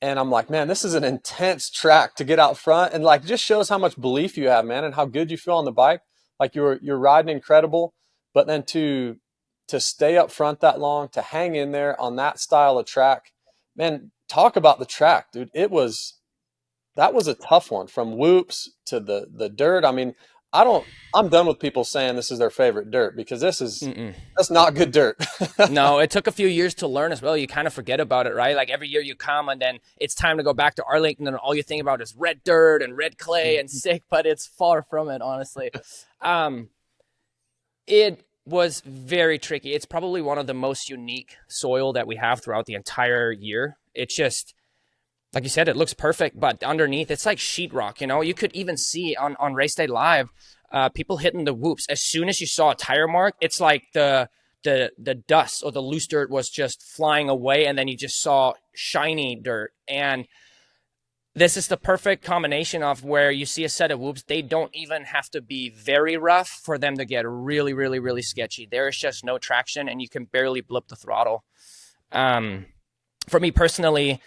And I'm like, man, this is an intense track to get out front, and like just shows how much belief you have, man, and how good you feel on the bike. Like you're riding incredible, but then to stay up front that long, to hang in there on that style of track, man, talk about the track, dude. That was a tough one, from whoops to the dirt. I mean, I'm done with people saying this is their favorite dirt, because that's not good dirt.
No, it took a few years to learn as well. You kind of forget about it, right? Like every year you come and then it's time to go back to Arlington and all you think about is red dirt and red clay and sick, but it's far from it, honestly. It was very tricky. It's probably one of the most unique soil that we have throughout the entire year. It's just, like you said, it looks perfect, but underneath it's like sheetrock, you know? You could even see on Race Day Live, people hitting the whoops. As soon as you saw a tire mark, it's like the dust or the loose dirt was just flying away, and then you just saw shiny dirt. And this is the perfect combination of where you see a set of whoops. They don't even have to be very rough for them to get really, really, really sketchy. There is just no traction, and you can barely blip the throttle. For me personally,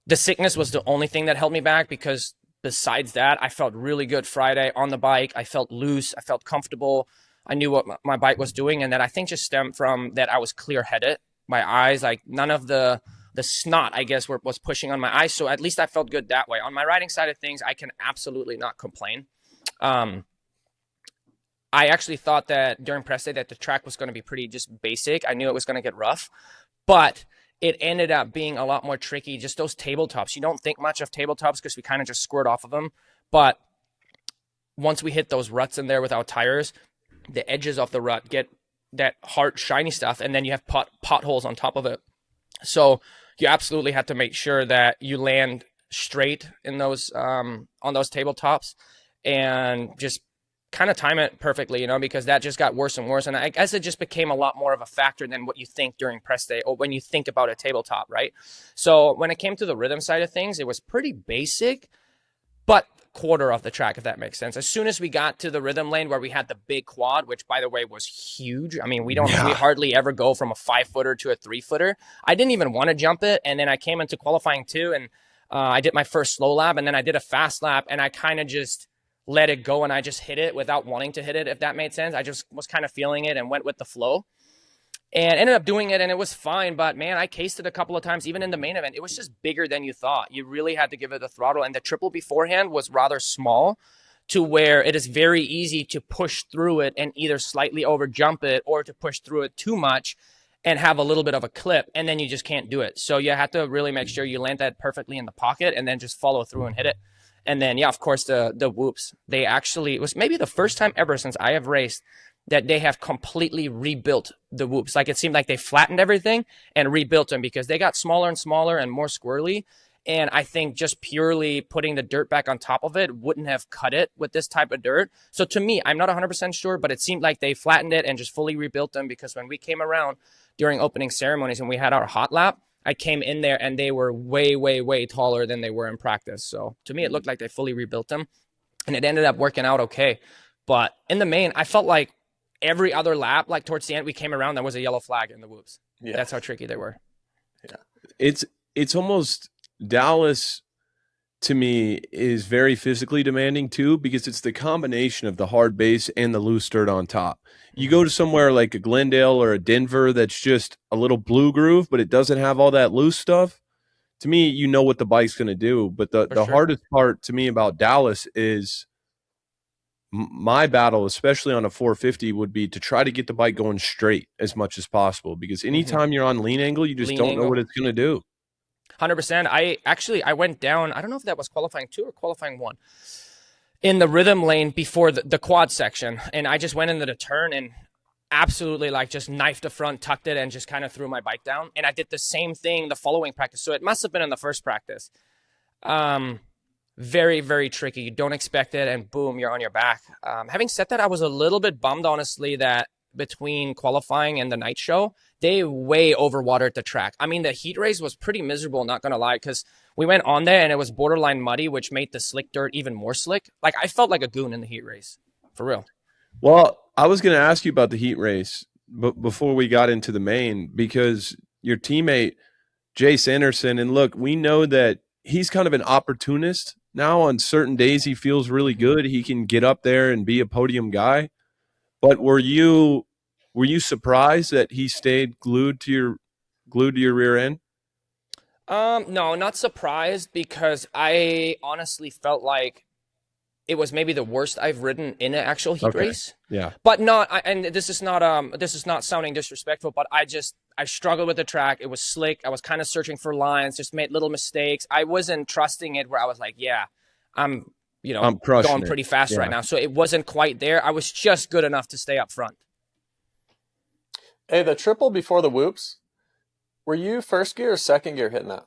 the sickness was the only thing that held me back, because besides that, I felt really good Friday on the bike. I felt loose. I felt comfortable. I knew what my bike was doing, and that I think just stemmed from that I was clear-headed. My eyes, like none of the snot, I guess, was pushing on my eyes, so at least I felt good that way. On my riding side of things, I can absolutely not complain. I actually thought that during press day that the track was going to be pretty just basic. I knew it was going to get rough, but it ended up being a lot more tricky. Just those tabletops. You don't think much of tabletops because we kind of just squirt off of them. But once we hit those ruts in there with our tires, the edges of the rut get that hard, shiny stuff, and then you have potholes on top of it. So you absolutely have to make sure that you land straight in those on those tabletops, and just kind of time it perfectly, you know, because that just got worse and worse. And I guess it just became a lot more of a factor than what you think during press day or when you think about a tabletop, right? So when it came to the rhythm side of things, it was pretty basic, but quarter of the track, if that makes sense. As soon as we got to the rhythm lane where we had the big quad, which by the way was huge. I mean, we hardly ever go from a 5-footer to a 3-footer. I didn't even want to jump it. And then I came into qualifying too, and I did my first slow lap, and then I did a fast lap, and I kind of just let it go, and I just hit it without wanting to hit it, if that made sense. I just was kind of feeling it and went with the flow and ended up doing it, and it was fine. But man, I cased it a couple of times, even in the main event. It was just bigger than you thought. You really had to give it the throttle, and the triple beforehand was rather small to where it is very easy to push through it and either slightly over jump it or to push through it too much and have a little bit of a clip, and then you just can't do it. So you have to really make sure you land that perfectly in the pocket and then just follow through and hit it. And then, yeah, of course, the whoops. They actually, it was maybe the first time ever since I have raced that they have completely rebuilt the whoops. Like it seemed like they flattened everything and rebuilt them because they got smaller and smaller and more squirrely. And I think just purely putting the dirt back on top of it wouldn't have cut it with this type of dirt. So to me, I'm not 100% sure, but it seemed like they flattened it and just fully rebuilt them, because when we came around during opening ceremonies and we had our hot lap, I came in there and they were way, way, way taller than they were in practice. So to me, it looked like they fully rebuilt them, and it ended up working out okay. But in the main, I felt like every other lap, like towards the end, we came around, there was a yellow flag in the whoops. Yeah. That's how tricky they were.
Yeah. It's almost, Dallas to me is very physically demanding too, because it's the combination of the hard base and the loose dirt on top. You go to somewhere like a Glendale or a Denver that's just a little blue groove, but it doesn't have all that loose stuff. To me, you know what the bike's going to do. But the hardest part to me about Dallas is my battle, especially on a 450, would be to try to get the bike going straight as much as possible, because anytime you're on lean angle, you just don't know what it's going to do.
100%. I went down, I don't know if that was qualifying 2 or qualifying 1, in the rhythm lane before the quad section. And I just went into the turn and absolutely like just knifed the front, tucked it, and just kind of threw my bike down. And I did the same thing the following practice. So it must have been in the first practice. Very, very tricky. You don't expect it, and boom, you're on your back. Having said that, I was a little bit bummed, honestly, that between qualifying and the night show, they way overwatered the track. I mean, the heat race was pretty miserable, not gonna lie, because we went on there and it was borderline muddy, which made the slick dirt even more slick. Like, I felt like a goon in the heat race, for real.
Well, I was going to ask you about the heat race before we got into the main, because your teammate, Jay Sanderson, and look, we know that he's kind of an opportunist now. On certain days he feels really good, he can get up there and be a podium guy. But were you surprised that he stayed glued to your rear end?
No, not surprised, because I honestly felt like it was maybe the worst I've ridden in an actual heat race.
Yeah.
But and this is not sounding disrespectful, but I struggled with the track. It was slick. I was kind of searching for lines, just made little mistakes. I wasn't trusting it where I was like, yeah, I'm going pretty fast right now. So it wasn't quite there. I was just good enough to stay up front.
Hey, the triple before the whoops, were you first gear or second gear hitting that?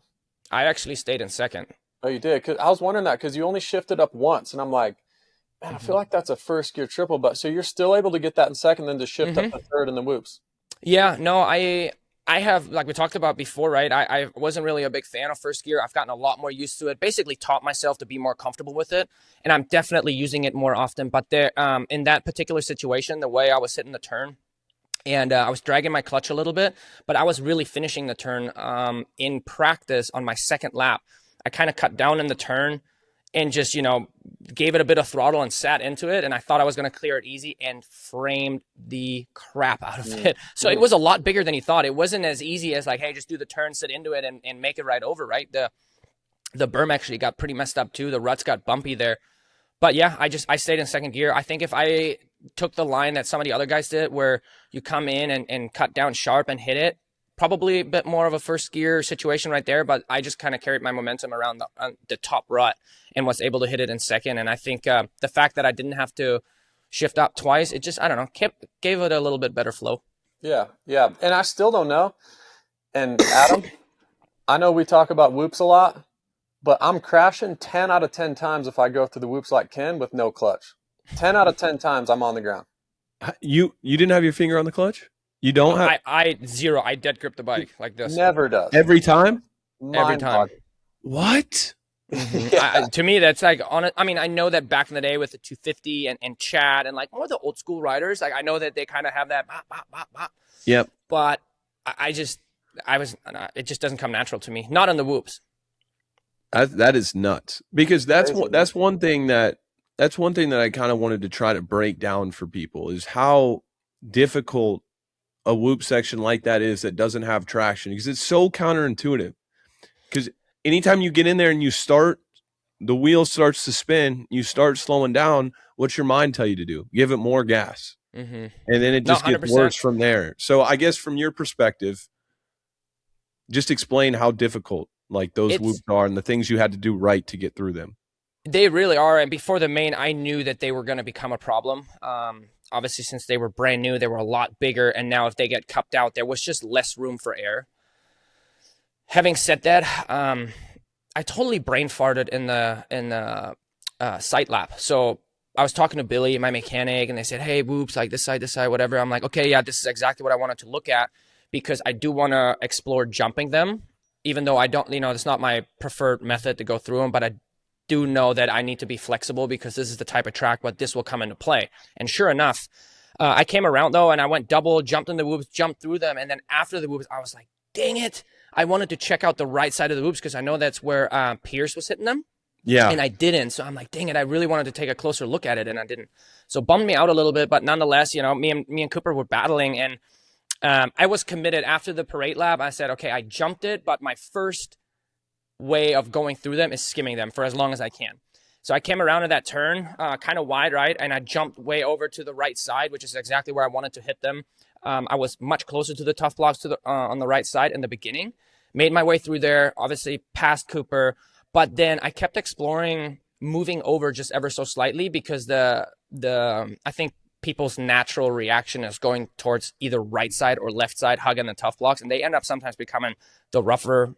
I actually stayed in second.
Oh, you did? 'Cause I was wondering that because you only shifted up once, and I'm like, man, I feel like that's a first gear triple. But so you're still able to get that in second, then to shift up to third in the whoops.
Yeah, no, I have, like we talked about before, right? I wasn't really a big fan of first gear. I've gotten a lot more used to it, basically taught myself to be more comfortable with it. And I'm definitely using it more often. But there, in that particular situation, the way I was hitting the turn, and I was dragging my clutch a little bit, but I was really finishing the turn in practice on my second lap. I kind of cut down in the turn and just, gave it a bit of throttle and sat into it. And I thought I was going to clear it easy and framed the crap out of it. So it was a lot bigger than he thought. It wasn't as easy as like, hey, just do the turn, sit into it and make it right over, right? The berm actually got pretty messed up too. The ruts got bumpy there. But yeah, I stayed in second gear. I think if I took the line that some of the other guys did where you come in and cut down sharp and hit it, probably a bit more of a first gear situation right there, but I just kind of carried my momentum around the top rut and was able to hit it in second. And I think the fact that I didn't have to shift up twice, it just, I don't know, gave it a little bit better flow.
Yeah. And I still don't know. And Adam, I know we talk about whoops a lot, but I'm crashing 10 out of 10 times if I go through the whoops like Ken with no clutch. 10 out of 10 times I'm on the ground.
You didn't have your finger on the clutch? You don't have?
I zero. I dead grip the bike like this.
Never does.
Every time?
Every time.
What?
To me, that's like I mean, I know that back in the day with the 250 and Chad and like more of the old school riders, like I know that they kind of have that bop, bop, bop, bop.
Yep.
But it just doesn't come natural to me. Not on the whoops.
That is nuts, because that's one thing that I kind of wanted to try to break down for people is how difficult a whoop section like that is that doesn't have traction, because it's so counterintuitive. Because anytime you get in there and you start, the wheel starts to spin, you start slowing down, what's your mind tell you to do? Give it more gas. And then it just gets worse from there. So I guess from your perspective, just explain how difficult like those whoops are and the things you had to do right to get through them.
They really are. And before the main, I knew that they were going to become a problem. Obviously, since they were brand new, they were a lot bigger. And now if they get cupped out, there was just less room for air. Having said that, I totally brain farted in the sight lap. So I was talking to Billy, my mechanic, and they said, hey, whoops, like this side, whatever. I'm like, okay, yeah, this is exactly what I wanted to look at, because I do want to explore jumping them, even though I don't, it's not my preferred method to go through them, but I do know that I need to be flexible because this is the type of track where this will come into play. And sure enough, I came around though, and I went double, jumped in the whoops, jumped through them. And then after the whoops, I was like, dang it. I wanted to check out the right side of the whoops because I know that's where Pierce was hitting them.
Yeah.
And I didn't. So I'm like, dang it. I really wanted to take a closer look at it, and I didn't. So bummed me out a little bit, but nonetheless, me and Cooper were battling, and I was committed after the parade lap. I said, okay, I jumped it, but my first way of going through them is skimming them for as long as I can. So I came around to that turn, kind of wide, right? And I jumped way over to the right side, which is exactly where I wanted to hit them. I was much closer to the tough blocks on the right side in the beginning. Made my way through there, obviously past Cooper, but then I kept exploring moving over just ever so slightly because I think people's natural reaction is going towards either right side or left side, hugging the tough blocks, and they end up sometimes becoming the rougher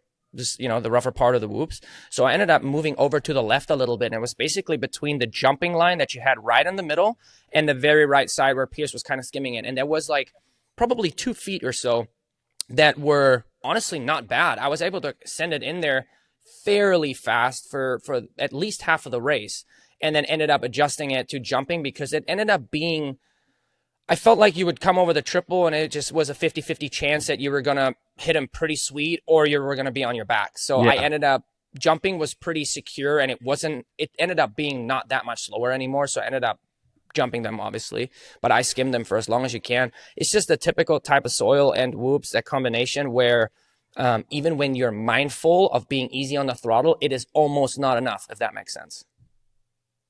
part of the whoops. So I ended up moving over to the left a little bit, and it was basically between the jumping line that you had right in the middle and the very right side where Pierce was kind of skimming it. And there was like probably 2 feet or so that were honestly not bad. I was able to send it in there fairly fast for at least half of the race, and then ended up adjusting it to jumping because it ended up being, I felt like you would come over the triple and it just was a 50-50 chance that you were going to hit him pretty sweet or you were going to be on your back. So yeah. I ended up jumping was pretty secure, and it ended up being not that much slower anymore. So I ended up jumping them, obviously, but I skimmed them for as long as you can. It's just the typical type of soil and whoops, that combination where even when you're mindful of being easy on the throttle, it is almost not enough, if that makes sense.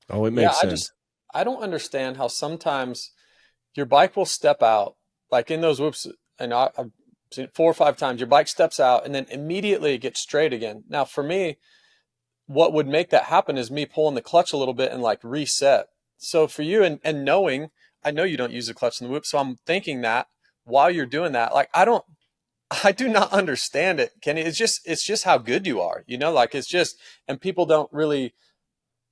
Oh, it makes sense.
I don't understand how sometimes your bike will step out, like in those whoops, and I've seen it 4 or 5 times, your bike steps out and then immediately it gets straight again. Now, for me, what would make that happen is me pulling the clutch a little bit and like reset. So for you, and knowing, I know you don't use the clutch in the whoop, so I'm thinking that while you're doing that, like I do not understand it, Kenny. It's just how good you are, like it's just, and people don't really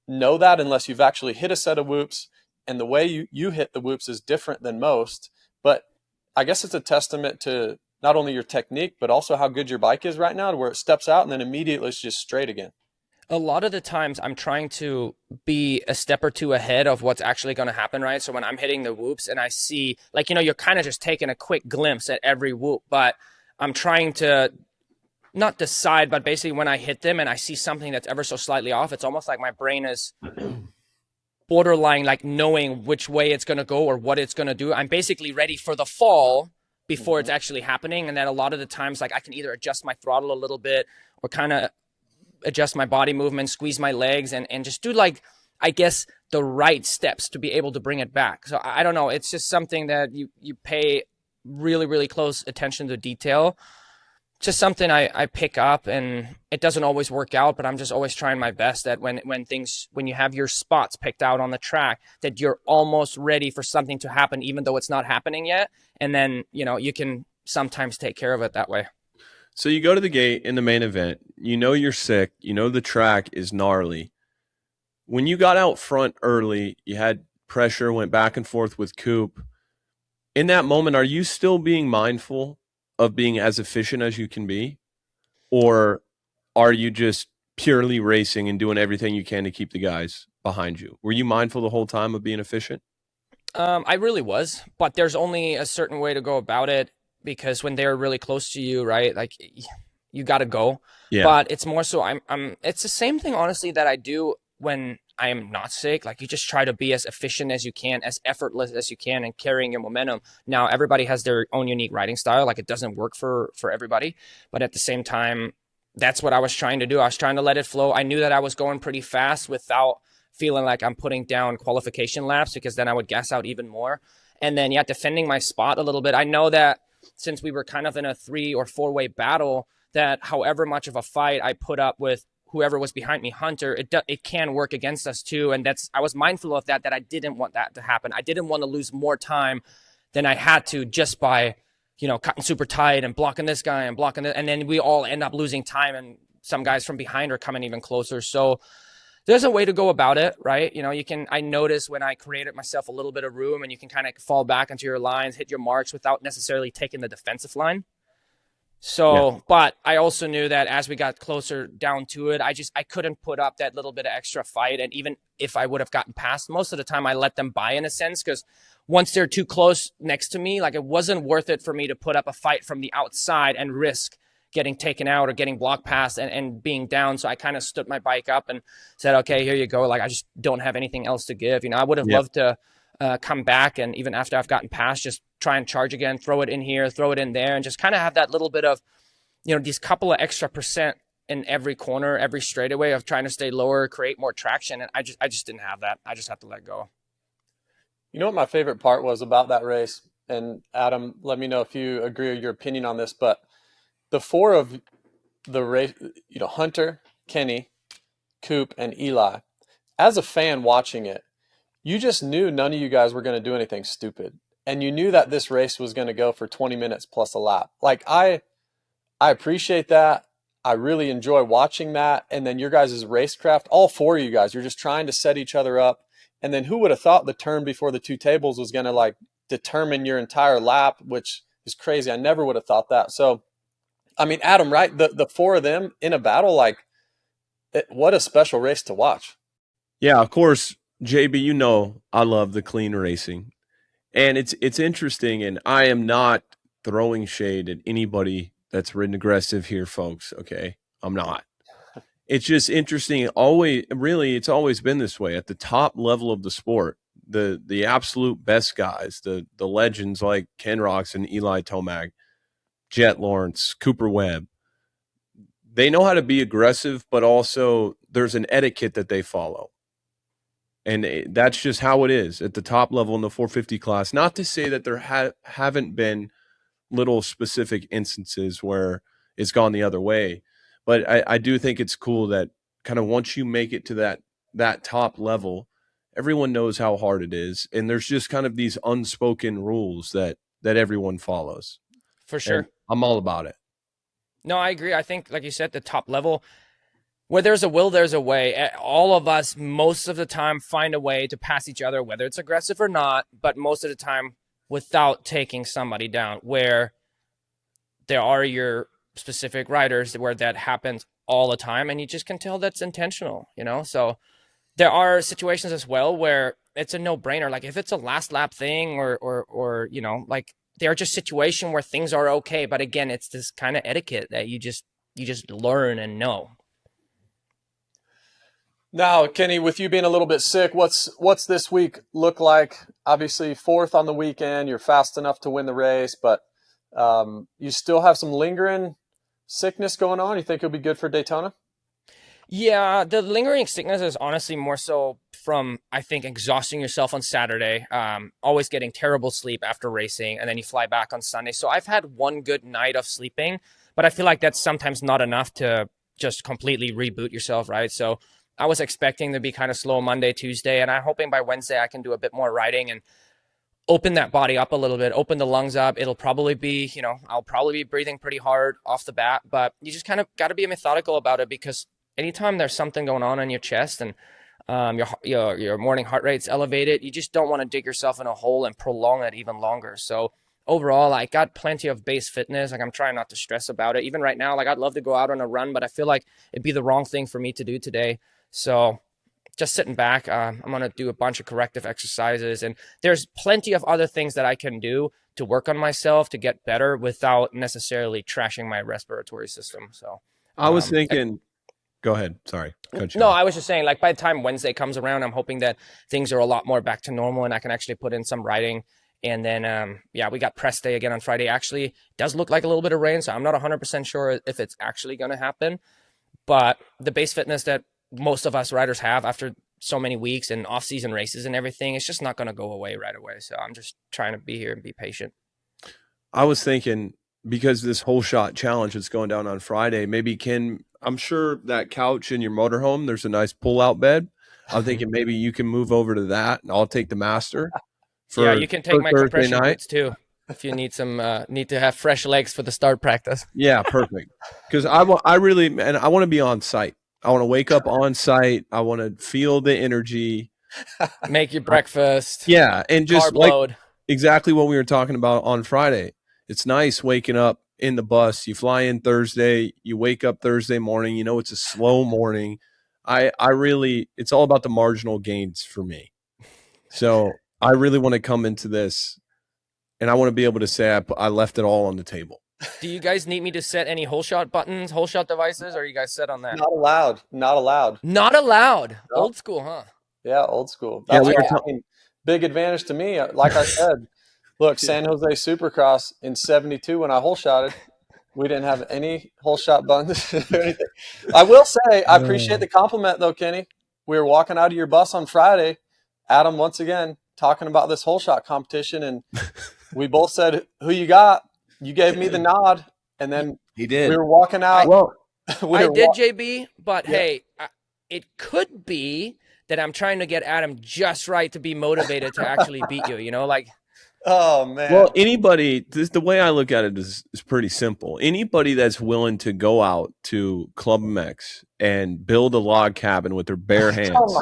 know that unless you've actually hit a set of whoops, and the way you hit the whoops is different than most. But I guess it's a testament to not only your technique, but also how good your bike is right now, to where it steps out and then immediately it's just straight again.
A lot of the times I'm trying to be a step or two ahead of what's actually going to happen, right? So when I'm hitting the whoops and I see, like, you're kind of just taking a quick glimpse at every whoop, but I'm trying to not decide, but basically when I hit them and I see something that's ever so slightly off, it's almost like my brain is borderline, like knowing which way it's going to go or what it's going to do. I'm basically ready for the fall before it's actually happening. And then a lot of the times, like I can either adjust my throttle a little bit or kind of adjust my body movement, squeeze my legs, and just do, like, I guess, the right steps to be able to bring it back. So I don't know. It's just something that you pay really, really close attention to detail. Just something I pick up, and it doesn't always work out, but I'm just always trying my best that when you have your spots picked out on the track, that you're almost ready for something to happen, even though it's not happening yet. And then, you can sometimes take care of it that way.
So you go to the gate in the main event, you're sick, the track is gnarly. When you got out front early, you had pressure, went back and forth with Coop. In that moment, are you still being mindful of being as efficient as you can be? Or are you just purely racing and doing everything you can to keep the guys behind you? Were you mindful the whole time of being efficient?
I really was, but there's only a certain way to go about it, because when they're really close to you, right, like you got to go. Yeah. But it's more so it's the same thing, honestly, that I do when I am not sick. Like, you just try to be as efficient as you can, as effortless as you can, and carrying your momentum. Now, everybody has their own unique riding style. Like, it doesn't work for everybody. But at the same time, that's what I was trying to do. I was trying to let it flow. I knew that I was going pretty fast without feeling like I'm putting down qualification laps, because then I would gas out even more. And then, defending my spot a little bit. I know that since we were kind of in a 3 or 4-way battle, that however much of a fight I put up with whoever was behind me, Hunter, it can work against us too. And I was mindful of that I didn't want that to happen. I didn't want to lose more time than I had to just by, cutting super tight and blocking this guy and blocking it. And then we all end up losing time, and some guys from behind are coming even closer. So there's a way to go about it, right? I notice when I created myself a little bit of room, and you can kind of fall back into your lines, hit your marks without necessarily taking the defensive line. So, But I also knew that as we got closer down to it, I couldn't put up that little bit of extra fight. And even if I would have gotten past, most of the time I let them by, in a sense, because once they're too close next to me, like, it wasn't worth it for me to put up a fight from the outside and risk getting taken out or getting blocked past and being down. So I kind of stood my bike up and said, okay, here you go. Like, I just don't have anything else to give. I would have loved to come back, and even after I've gotten past, just try and charge again, throw it in here, throw it in there, and just kind of have that little bit of, these couple of extra percent in every corner, every straightaway, of trying to stay lower, create more traction. And I just didn't have that. I just had to let go.
You know what my favorite part was about that race? And Adam, let me know if you agree or your opinion on this, but the 4 of the race, Hunter, Kenny, Coop, and Eli, as a fan watching it, you just knew none of you guys were going to do anything stupid. And you knew that this race was going to go for 20 minutes plus a lap. Like, I appreciate that. I really enjoy watching that. And then your guys' racecraft, all 4 of you guys, you're just trying to set each other up. And then who would have thought the turn before the 2 tables was going to, like, determine your entire lap, which is crazy. I never would have thought that. So, I mean, Adam, right? The 4 of them in a battle, like, what a special race to watch.
Yeah, of course, JB, I love the clean racing. And it's interesting, and I am not throwing shade at anybody that's ridden aggressive here, folks, okay? I'm not. it's just interesting. Always, really, it's always been this way at the top level of the sport. The absolute best guys, the legends like Ken Roczen, Eli Tomac, Jet Lawrence, Cooper Webb, they know how to be aggressive, but also there's an etiquette that they follow. And that's just how it is at the top level in the 450 class. Not to say that there haven't been little specific instances where it's gone the other way, but I do think it's cool that kind of once you make it to that top level, everyone knows how hard it is. And there's just kind of these unspoken rules that everyone follows.
For sure.
And I'm all about it.
No, I agree. I think, like you said, the top level, where there's a will, there's a way. All of us, most of the time, find a way to pass each other, whether it's aggressive or not, but most of the time without taking somebody down, where there are your specific riders where that happens all the time, and you just can tell that's intentional, you know? So there are situations as well where it's a no-brainer. Like if it's a last lap thing or you know, like there are just situations where things are okay. But again, it's this kind of etiquette that you just learn and know.
Now, Kenny, with you being a little bit sick, what's this week look like? Obviously, 4th on the weekend, you're fast enough to win the race, but you still have some lingering sickness going on. You think it'll be good for Daytona?
Yeah, the lingering sickness is honestly more so from, I think, exhausting yourself on Saturday, always getting terrible sleep after racing, and then you fly back on Sunday. So I've had one good night of sleeping, but I feel like that's sometimes not enough to just completely reboot yourself, right? So I was expecting to be kind of slow Monday, Tuesday, and I'm hoping by Wednesday I can do a bit more riding and open that body up a little bit, open the lungs up. It'll probably be, you know, I'll probably be breathing pretty hard off the bat, but you just kind of got to be methodical about it, because anytime there's something going on in your chest and your morning heart rate's elevated, you just don't want to dig yourself in a hole and prolong it even longer. So overall, I got plenty of base fitness. Like I'm trying not to stress about it. Even right now, like I'd love to go out on a run, but I feel like it'd be the wrong thing for me to do today. So just sitting back, I'm going to do a bunch of corrective exercises, and there's plenty of other things that I can do to work on myself to get better without necessarily trashing my respiratory system. So
I was thinking, go ahead. Sorry.
No, I was just saying, like by the time Wednesday comes around, I'm hoping that things are a lot more back to normal and I can actually put in some riding. And then, we got press day again on Friday. Actually, it does look like a little bit of rain, so I'm not 100% sure if it's actually going to happen. But the base fitness that most of us riders have after so many weeks and off-season races and everything, it's just not going to go away right away. So I'm just trying to be here and be patient.
I was thinking, because this whole shot challenge is going down on Friday, maybe I'm sure that couch in your motorhome, there's a nice pull-out bed. I'm thinking maybe you can move over to that, and I'll take the Master.
Yeah, you can take my compression boots too if you need to have fresh legs for the start practice.
Yeah, perfect. Because I want to be on site. I want to wake up on site. I want to feel the energy.
Make your breakfast.
Yeah, and just
carb load.
Exactly what we were talking about on Friday. It's nice waking up in the bus. You fly in Thursday. You wake up Thursday morning. You know it's a slow morning. It's all about the marginal gains for me. So I really want to come into this, and I want to be able to say I left it all on the table.
Do you guys need me to set any hole shot buttons, hole shot devices, or are you guys set on that?
Not allowed. Not allowed.
Not allowed.
No.
Old school, huh?
Yeah, old school. That's big advantage to me. Like I said, look, San Jose Supercross in 72 when I hole shotted, we didn't have any hole shot buttons or anything. I will say, I appreciate the compliment though, Kenny. We were walking out of your bus on Friday, Adam once again talking about this hole shot competition, and we both said, "Who you got?" You gave me the nod, and then
he did.
We were walking out.
I did, JB, but yeah. Hey, it could be that I'm trying to get Adam just right to be motivated to actually beat you. You know, like.
Oh man.
Well, the way I look at it is pretty simple. Anybody that's willing to go out to Club MX and build a log cabin with their bare hands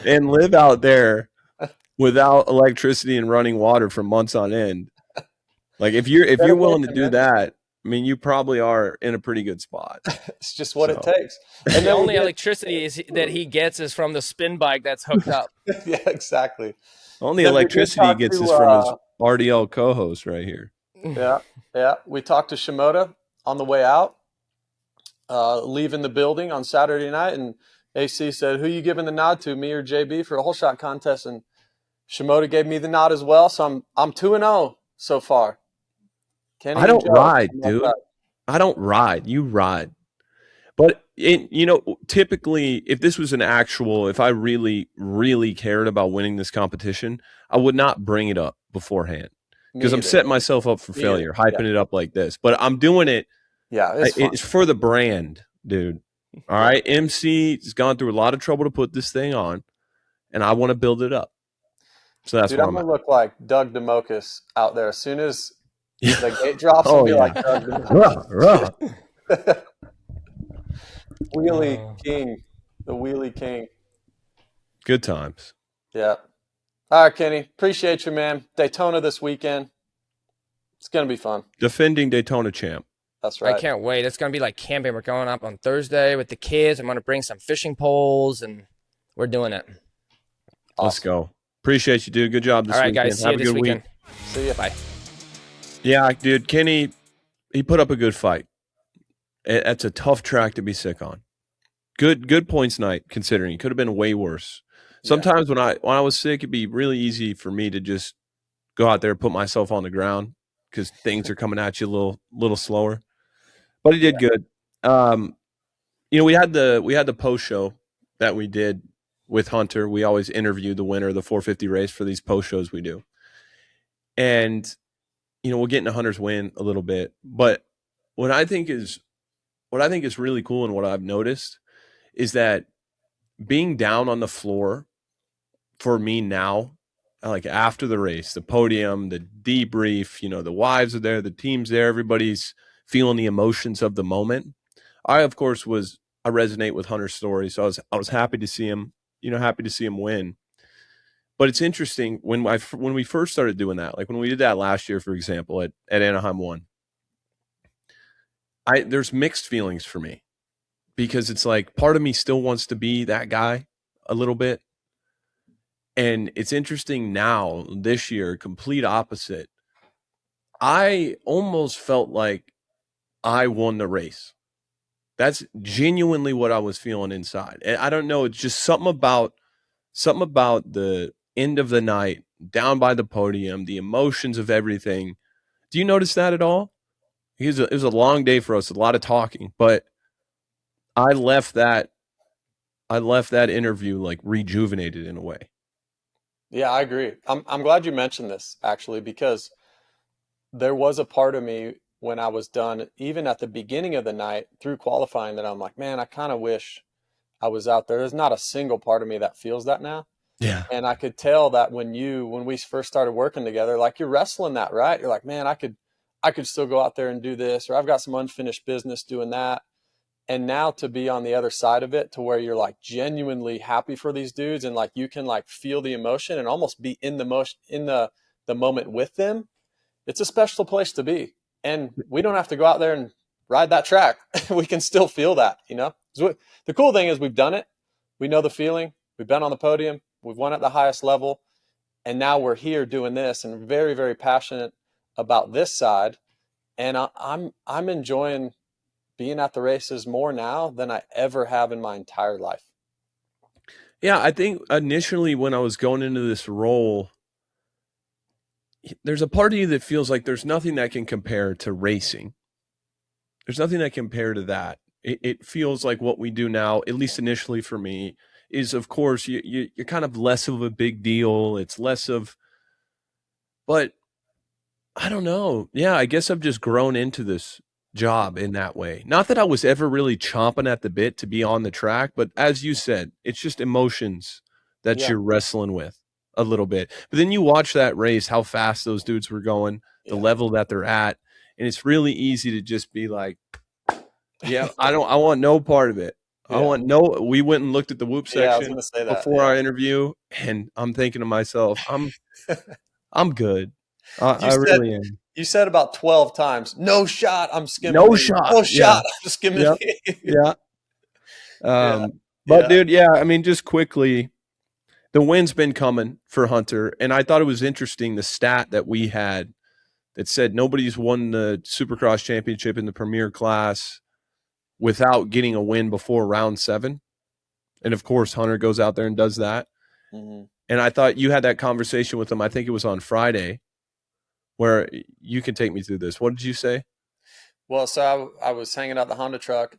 and live out there without electricity and running water for months on end. Like if you're willing to do that, I mean, you probably are in a pretty good spot.
It's just what it takes.
And the only electricity that he gets is from the spin bike that's hooked up.
Yeah, exactly.
Only electricity he gets is from his RDL co-host right here.
Yeah. We talked to Shimoda on the way out. leaving the building on Saturday night, and AC said, "Who you giving the nod to, me or JB for a whole shot contest?" And Shimoda gave me the nod as well, so I'm 2-0 so far. Kenny
I don't
Joe,
ride, dude. I don't ride. You ride. But typically, if this was if I really, really cared about winning this competition, I would not bring it up beforehand because I'm setting myself up for failure, hyping it up like this. But I'm doing it.
Yeah,
it's for the brand, dude. All right, MC has gone through a lot of trouble to put this thing on, and I want to build it up. So that's
dude,
what
I'm gonna look like Doug DeMocus out there as soon as the gate drops.
Oh,
I'll be
yeah.
like Doug DeMocus. Wheelie King, the Wheelie King.
Good times.
Yeah. All right, Kenny. Appreciate you, man. Daytona this weekend. It's gonna be fun.
Defending Daytona champ.
That's right.
I can't wait. It's going to be like camping. We're going up on Thursday with the kids. I'm going to bring some fishing poles, and we're doing it.
Awesome.
Let's go. Appreciate you, dude. Good job this weekend.
All right, guys. See you this weekend.
See you.
Bye.
Yeah, dude. Kenny, he put up a good fight. That's a tough track to be sick on. Good points night, considering it could have been way worse. Sometimes when I was sick, it'd be really easy for me to just go out there and put myself on the ground because things are coming at you a little slower. But he did good. We had the post show that we did with Hunter. We always interview the winner of the 450 race for these post shows we do. And we'll get into Hunter's win a little bit, but what I think is really cool and what I've noticed is that being down on the floor for me now, like after the race, the podium, the debrief, the wives are there, the team's there, everybody's feeling the emotions of the moment. I, of course, I resonate with Hunter's story, so I was happy to see him, happy to see him win. But it's interesting when we first started doing that, like when we did that last year, for example, at Anaheim 1. There's mixed feelings for me because it's like part of me still wants to be that guy a little bit. And it's interesting now, this year, complete opposite. I almost felt like I won the race. That's genuinely what I was feeling inside. And I don't know, it's just something about the end of the night, down by the podium, the emotions of everything. Do you notice that at all? It was a long day for us, a lot of talking, but I left that interview like rejuvenated in a way.
Yeah, I agree. I'm glad you mentioned this actually, because there was a part of me when I was done, even at the beginning of the night through qualifying, that I'm like, man, I kind of wish I was out there. There's not a single part of me that feels that now.
Yeah.
And I could tell that when we first started working together, like you're wrestling that, right? You're like, man, I could still go out there and do this, or I've got some unfinished business doing that. And now to be on the other side of it, to where you're like genuinely happy for these dudes, and like you can like feel the emotion and almost be in the moment with them. It's a special place to be. And we don't have to go out there and ride that track. We can still feel that, So the cool thing is we've done it. We know the feeling. We've been on the podium. We've won at the highest level. And now we're here doing this and very, very passionate about this side. And I'm enjoying being at the races more now than I ever have in my entire life.
Yeah, I think initially when I was going into this role, there's a part of you that feels like there's nothing that can compare to racing. There's nothing that can compare to that. It feels like what we do now, at least initially for me, is of course you're kind of less of a big deal. It's less of, but I don't know. Yeah, I guess I've just grown into this job in that way. Not that I was ever really chomping at the bit to be on the track, but as you said, it's just emotions that you're wrestling with a little bit. But then you watch that race, how fast those dudes were going, the level that they're at, and it's really easy to just be like, yeah, I want no part of it. Yeah. We went and looked at the whoop section before our interview, and I'm thinking to myself, I'm good. I really am.
You said about 12 times, no shot, I'm skimming.
No shot.
No shot, I'm skimming.
Yep. Yeah. But dude, I mean, just quickly, the win's been coming for Hunter, and I thought it was interesting, the stat that we had that said nobody's won the Supercross championship in the premier class without getting a win before round 7. And of course, Hunter goes out there and does that.
Mm-hmm.
And I thought you had that conversation with him. I think it was on Friday, where you can take me through this. What did you say?
Well, so I was hanging out the Honda truck,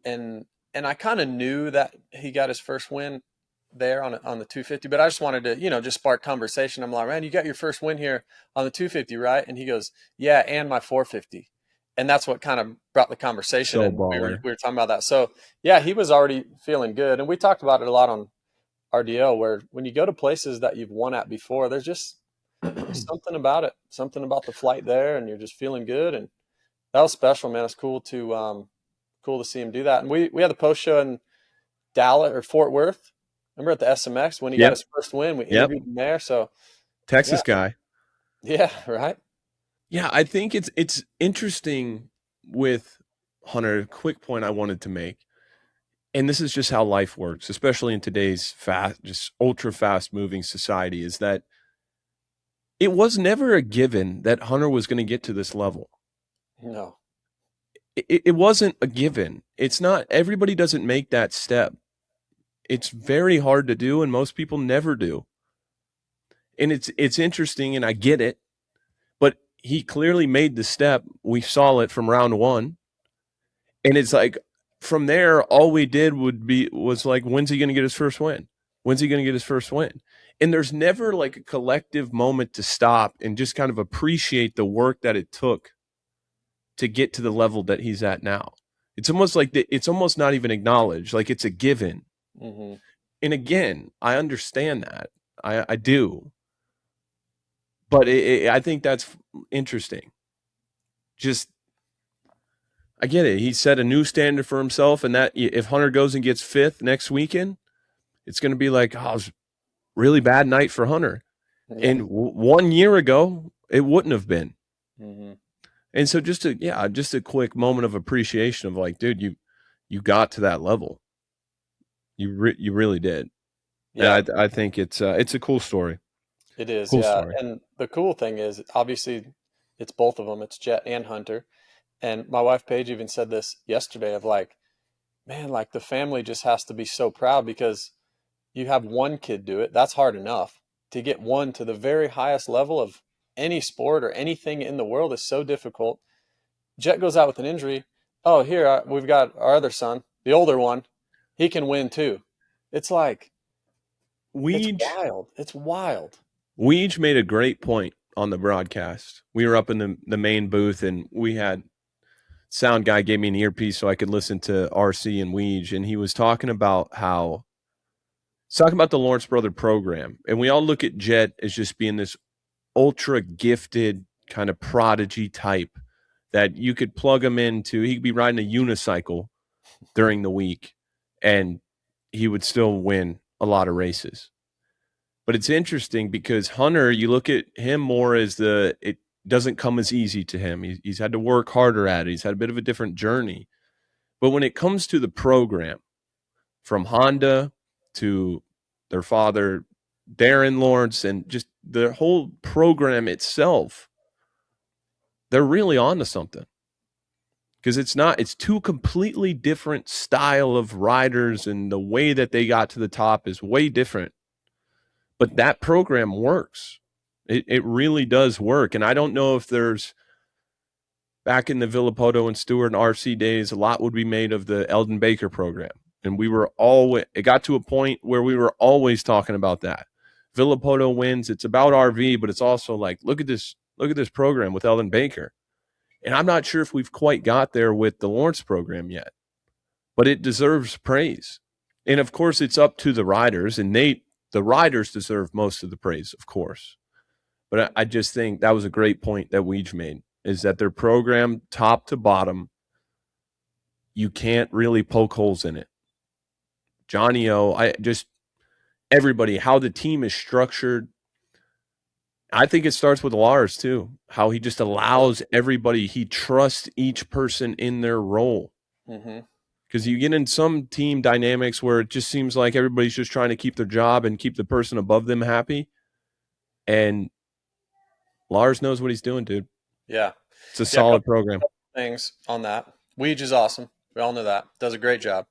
and I kind of knew that he got his first win there on the 250, but I just wanted to, just spark conversation. I'm like, man, you got your first win here on the 250, right? And he goes, yeah, and my 450. And that's what kind of brought the conversation.
So
And we
baller.
were talking about that. So yeah, he was already feeling good. And we talked about it a lot on RDL, where when you go to places that you've won at before, there's something about it, something about the flight there, and you're just feeling good. And that was special, man. It's cool to see him do that. And we had the post show in Dallas or Fort Worth. Remember at the SMX when he got his first win, we interviewed him there. So
Texas guy.
Yeah, right.
Yeah, I think it's interesting with Hunter. A quick point I wanted to make, and this is just how life works, especially in today's just ultra fast moving society, is that it was never a given that Hunter was going to get to this level.
No.
It wasn't a given. It's not, everybody doesn't make that step. It's very hard to do, and most people never do. And it's interesting, and I get it, but he clearly made the step. We saw it from round 1. And it's like, from there, all we did was like, when's he going to get his first win? When's he going to get his first win? And there's never like a collective moment to stop and just kind of appreciate the work that it took to get to the level that he's at now. It's almost like it's almost not even acknowledged, like it's a given.
Mm-hmm.
And again, I understand that. I do. But I think that's interesting. Just, I get it. He set a new standard for himself, and that if Hunter goes and gets 5th next weekend, it's going to be like, oh, it was a really bad night for Hunter.
Yeah.
And 1 year ago, it wouldn't have been.
Mm-hmm.
And so just a quick moment of appreciation of like, dude, you got to that level. You really did.
Yeah,
And I think it's a cool story.
it is.
Cool
Yeah,
story.
and the cool thing is, obviously, it's both of them. It's Jet and Hunter. And my wife Paige even said this yesterday of like, man, like the family just has to be so proud because you have one kid do it. That's hard enough. To get one to the very highest level of any sport or anything in the world is so difficult. Jet goes out with an injury. Oh, here, we've got our other son, the older one. He can win too. It's like, it's wild. It's wild.
Weege made a great point on the broadcast. We were up in the main booth, and we had sound guy gave me an earpiece so I could listen to RC and Weege, and he was talking about the Lawrence Brother program. And we all look at Jet as just being this ultra gifted kind of prodigy type that you could plug him into. He could be riding a unicycle during the week and he would still win a lot of races. But it's interesting because Hunter, you look at him more as it doesn't come as easy to him. He's had to work harder at it. He's had a bit of a different journey. But when it comes to the program, from Honda to their father, Darren Lawrence, and just the whole program itself, they're really on to something. Because it's two completely different style of riders, and the way that they got to the top is way different. But that program works. It really does work. And I don't know if there's, back in the Villapoto and Stewart and RC days, a lot would be made of the Eldon Baker program. And it got to a point where we were always talking about that. Villapoto wins. It's about RV, but it's also like, look at this program with Eldon Baker. And I'm not sure if we've quite got there with the Lawrence program yet, but it deserves praise. And of course, it's up to the riders, and the riders deserve most of the praise, of course. But I just think that was a great point that Weege made, is that their program, top to bottom, you can't really poke holes in it. Johnny O, everybody, how the team is structured. I think it starts with Lars too, how he just allows everybody, he trusts each person in their role.
Mm-hmm.
Because you get in some team dynamics where it just seems like everybody's just trying to keep their job and keep the person above them happy. And Lars knows what he's doing, dude.
Yeah.
It's a solid program.
Things on that. Weege is awesome. We all know that. Does a great job.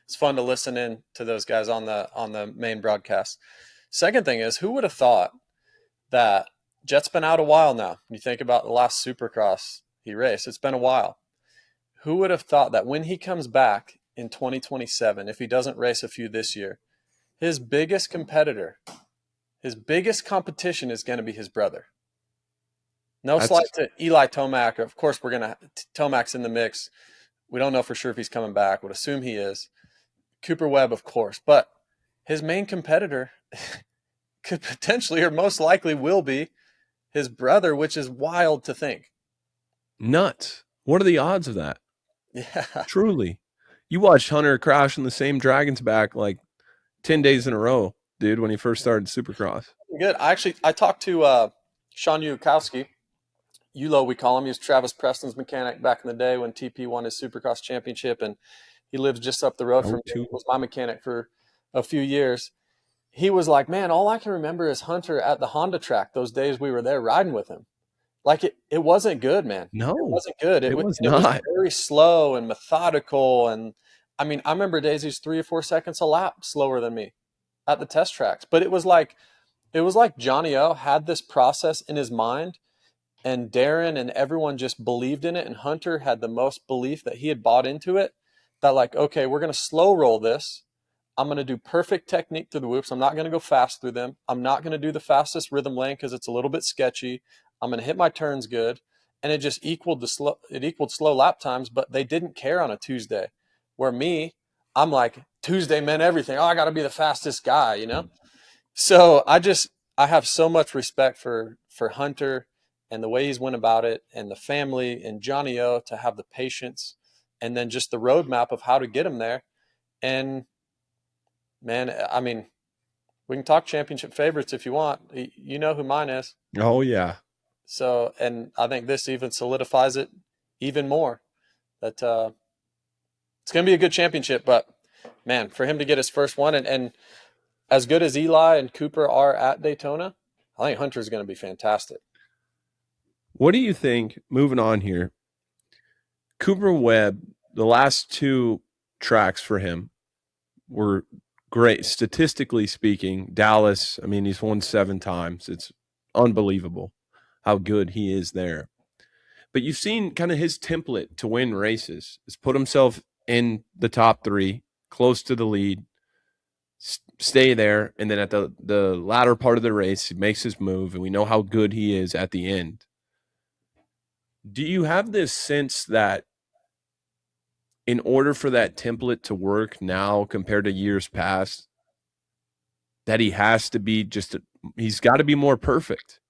It's fun to listen in to those guys on the main broadcast. Second thing is, who would have thought that Jet's been out a while now? You think about the last Supercross he raced. It's been a while. Who would have thought that when he comes back in 2027, if he doesn't race a few this year, his biggest competitor, his biggest competition is going to be his brother. No slight to Eli Tomac. Of course, Tomac's in the mix. We don't know for sure if he's coming back. Would assume he is. Cooper Webb, of course. But his main competitor could potentially or most likely will be his brother, which is wild to think.
Nuts. What are the odds of that?
Yeah.
Truly. You watched Hunter crash in the same Dragon's back like 10 days in a row, dude, when he first started Supercross.
Good. I talked to Sean Yukowski. Yulo, we call him. He was Travis Preston's mechanic back in the day when TP won his Supercross championship, and he lives just up the road from me. He was my mechanic for a few years. He was like, man, all I can remember is Hunter at the Honda track those days we were there riding with him. Like, it wasn't good, man.
No.
It wasn't good.
It was not.
It was very slow and methodical. And, I mean, I remember days he was 3 or 4 seconds a lap slower than me at the test tracks. But it was like Johnny O had this process in his mind, and Darren and everyone just believed in it, and Hunter had the most belief that he had bought into it, that like, okay, we're going to slow roll this. I'm going to do perfect technique through the whoops. I'm not going to go fast through them. I'm not going to do the fastest rhythm lane because it's a little bit sketchy. I'm going to hit my turns good. And it just equaled slow lap times, but they didn't care on a Tuesday. Where me, I'm like, Tuesday meant everything. Oh, I got to be the fastest guy, you know? So I have so much respect for Hunter and the way he's went about it, and the family and Johnny O to have the patience, and then just the roadmap of how to get him there. And man, I mean, we can talk championship favorites if you want. You know who mine is.
Oh, yeah.
So, and I think this even solidifies it even more, that it's going to be a good championship. But, man, for him to get his first one, and as good as Eli and Cooper are at Daytona, I think Hunter's going to be fantastic.
What do you think, moving on here, Cooper Webb, the last 2 tracks for him were great. Statistically speaking, Dallas, I mean, he's won 7 times. It's unbelievable how good he is there. But you've seen kind of his template to win races is put himself in the top 3, close to the lead, stay there, and then at the latter part of the race, he makes his move, and we know how good he is at the end. Do you have this sense that in order for that template to work now compared to years past, that he has to be he's got to be more perfect?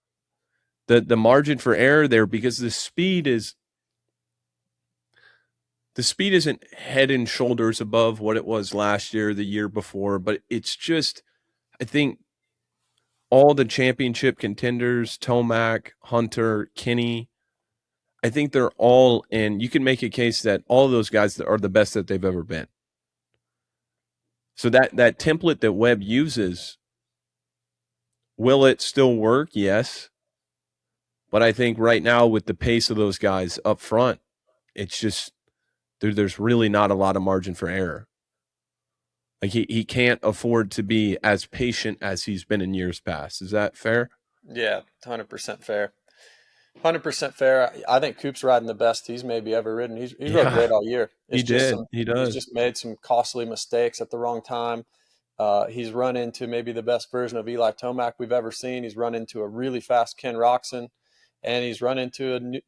The margin for error there, because the speed isn't head and shoulders above what it was last year, the year before, but it's just, I think all the championship contenders, Tomac, Hunter, Kenny, I think they're all in. You can make a case that all of those guys are the best that they've ever been. So that template that Webb uses, will it still work? Yes. But I think right now with the pace of those guys up front, it's just there's really not a lot of margin for error. Like he can't afford to be as patient as he's been in years past. Is that fair?
Yeah, 100% fair. 100% fair. I think Coop's riding the best he's maybe ever ridden. He's rode great all year.
He does.
He's just made some costly mistakes at the wrong time. He's run into maybe the best version of Eli Tomac we've ever seen. He's run into a really fast Ken Roczen, and he's run into an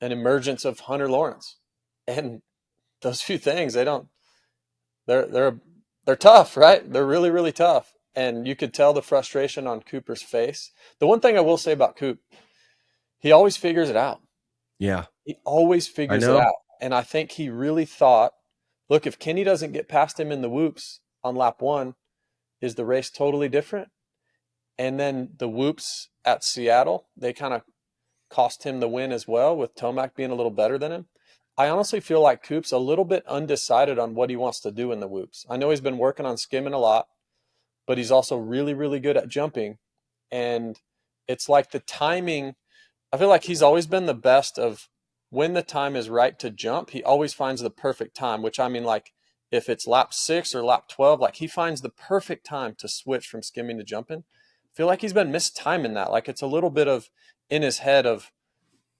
emergence of Hunter Lawrence. And those few things, they're tough, right? They're really, really tough. And you could tell the frustration on Cooper's face. The one thing I will say about Coop, he always figures it out.
Yeah.
He always figures it out. And I think he really thought, look, if Kenny doesn't get past him in the whoops on lap 1, is the race totally different? And then the whoops at Seattle, they kind of cost him the win as well, with Tomac being a little better than him. I honestly feel like Coop's a little bit undecided on what he wants to do in the whoops. I know he's been working on skimming a lot, but he's also really, really good at jumping. And it's like the timing, I feel like he's always been the best of when the time is right to jump, he always finds the perfect time, which I mean, like if it's lap 6 or lap 12, like he finds the perfect time to switch from skimming to jumping. I feel like he's been mistiming that. Like it's a little bit of in his head of,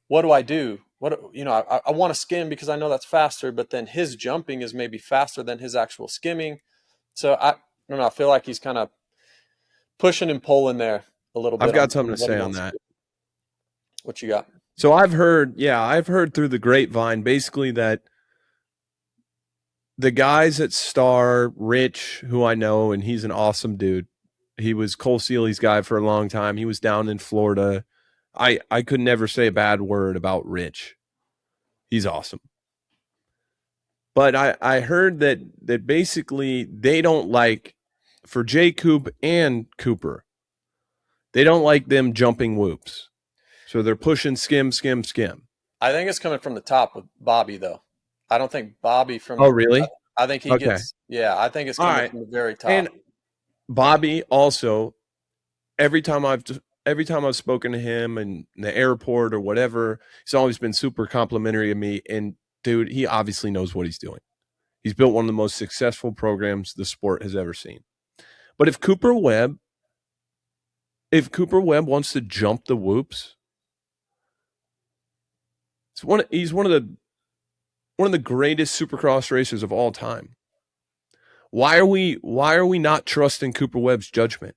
what do I do? I want to skim because I know that's faster, but then his jumping is maybe faster than his actual skimming. So I don't know. I feel like he's kind of pushing and pulling there a little bit.
I've got something to say on that.
What you got?
So I've heard through the grapevine basically that the guys at Star, Rich, who I know, and he's an awesome dude. He was Cole Seeley's guy for a long time. He was down in Florida. I could never say a bad word about Rich. He's awesome. But I heard that basically they don't like, for J. Coop and Cooper, they don't like them jumping whoops. So they're pushing skim.
I think it's coming from the top with Bobby, though. I don't think Bobby from.
Oh, really?
I think he gets. Yeah, I think it's coming from the very top.
And Bobby also, every time I've spoken to him in the airport or whatever, he's always been super complimentary of me. And dude, he obviously knows what he's doing. He's built one of the most successful programs the sport has ever seen. But if Cooper Webb wants to jump the whoops, he's one of the greatest Supercross racers of all time. Why are we not trusting Cooper Webb's judgment?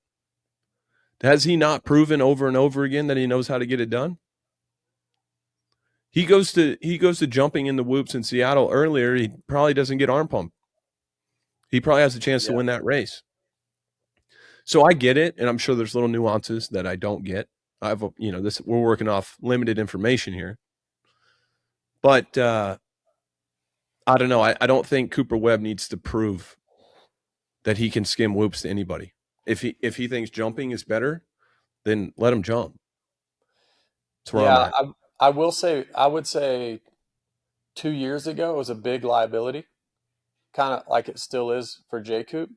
Has he not proven over and over again that he knows how to get it done? He goes to jumping in the whoops in Seattle earlier. He probably doesn't get arm pumped. He probably has a chance to win that race. So I get it, and I'm sure there's little nuances that I don't get. We're working off limited information here. But I don't know. I don't think Cooper Webb needs to prove that he can skim whoops to anybody. If he thinks jumping is better, then let him jump. That's where I'm at.
I would say 2 years ago it was a big liability, kind of like it still is for J. Coop.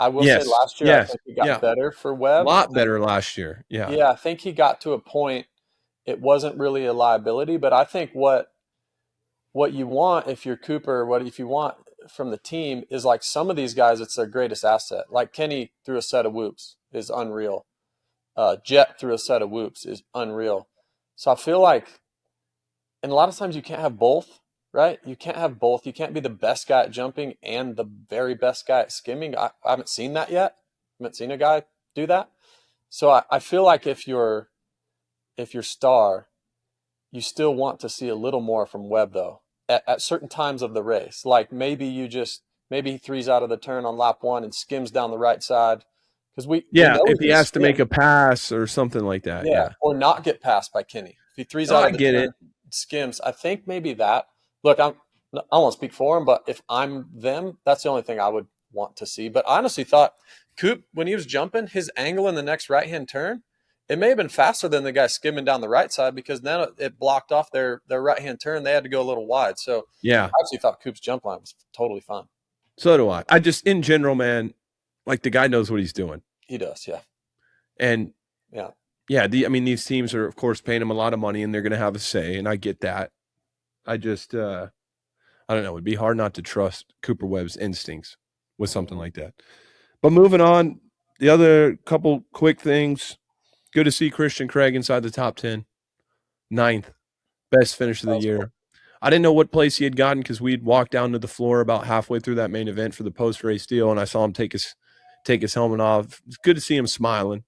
I will say last year I think he got better for Webb.
A lot better last year. Yeah.
Yeah, I think he got to a point it wasn't really a liability, but I think what you want if you're Cooper, if you want from the team is like some of these guys, it's their greatest asset. Like Kenny through a set of whoops is unreal. Jet through a set of whoops is unreal. So I feel like, and a lot of times you can't have both, right? You can't have both. You can't be the best guy at jumping and the very best guy at skimming. I haven't seen that yet. I haven't seen a guy do that. So I feel like if you're Star, you still want to see a little more from Webb though. At certain times of the race, like maybe he threes out of the turn on lap 1 and skims down the right side because
if he has to make a pass or something like that,
or not get passed by Kenny. If he threes out of the turn, skims. I think maybe that. Look, I won't speak for him, but if I'm them, that's the only thing I would want to see. But I honestly thought Coop, when he was jumping, his angle in the next right-hand turn, it may have been faster than the guy skimming down the right side because then it blocked off their right-hand turn. They had to go a little wide. So I actually thought Coop's jump line was totally fine.
So do I. I just, in general, man, like the guy knows what he's doing.
He does, yeah.
And these teams are, of course, paying him a lot of money and they're going to have a say, and I get that. I just, I don't know. It'd be hard not to trust Cooper Webb's instincts with something like that. But moving on, the other couple quick things. Good to see Christian Craig inside the top 10. 9th. Best finish of the year. Cool. I didn't know what place he had gotten because we'd walked down to the floor about halfway through that main event for the post-race deal, and I saw him take his helmet off. It's good to see him smiling,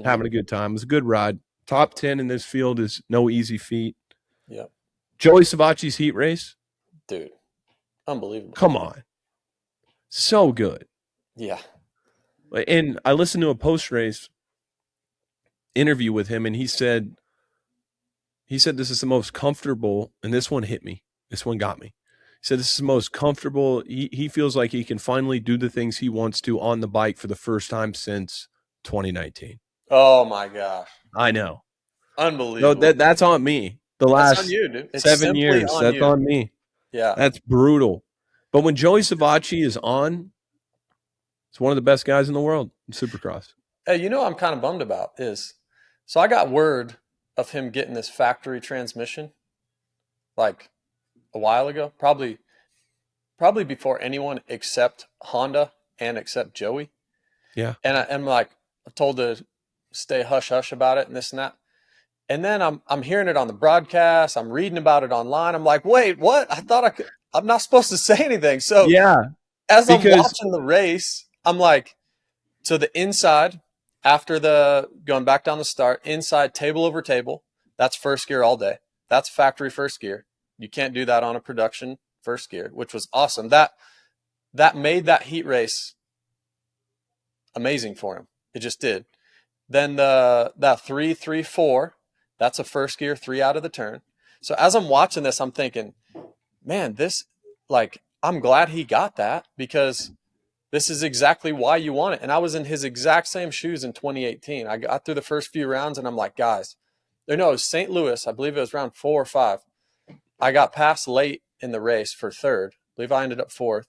having a good time. It was a good ride. Top 10 in this field is no easy feat.
Yep.
Joey Savatgy's heat race.
Dude, unbelievable.
Come on. So good.
Yeah.
And I listened to a post-race interview with him, and he said this is the most comfortable, and this one hit me. This one got me. He said this is the most comfortable. He feels like he can finally do the things he wants to on the bike for the first time since 2019.
Oh my gosh.
I know.
Unbelievable.
No, that's on me. That's last
on you, dude. It's
7 years. That's
you.
on me.
Yeah.
That's brutal. But when Joey Savatgy is on, it's one of the best guys in the world in Supercross.
Hey, I'm kind of bummed about is, so I got word of him getting this factory transmission. like a while ago, probably before anyone except Honda and except Joey.
Yeah.
And I'm like, I'm told to stay hush hush about it and this and that. And then I'm hearing it on the broadcast. I'm reading about it online. I'm like, wait, what? I'm not supposed to say anything. So
Yeah.
as I'm
Because
watching the race, I'm like, to the inside, after the going back down the start, inside table over table, that's first gear all day. That's factory first gear. You can't do that on a production first gear, which was awesome. That made that heat race amazing for him. It just did. Then that 3-3-4, that's a first gear 3 out of the turn. So as I'm watching this, I'm thinking, man, this, like, I'm glad he got that, because this is exactly why you want it. And I was in his exact same shoes in 2018. I got through the first few rounds and I'm like, guys, it was St. Louis. I believe it was round 4 or 5. I got passed late in the race for third. I believe I ended up fourth.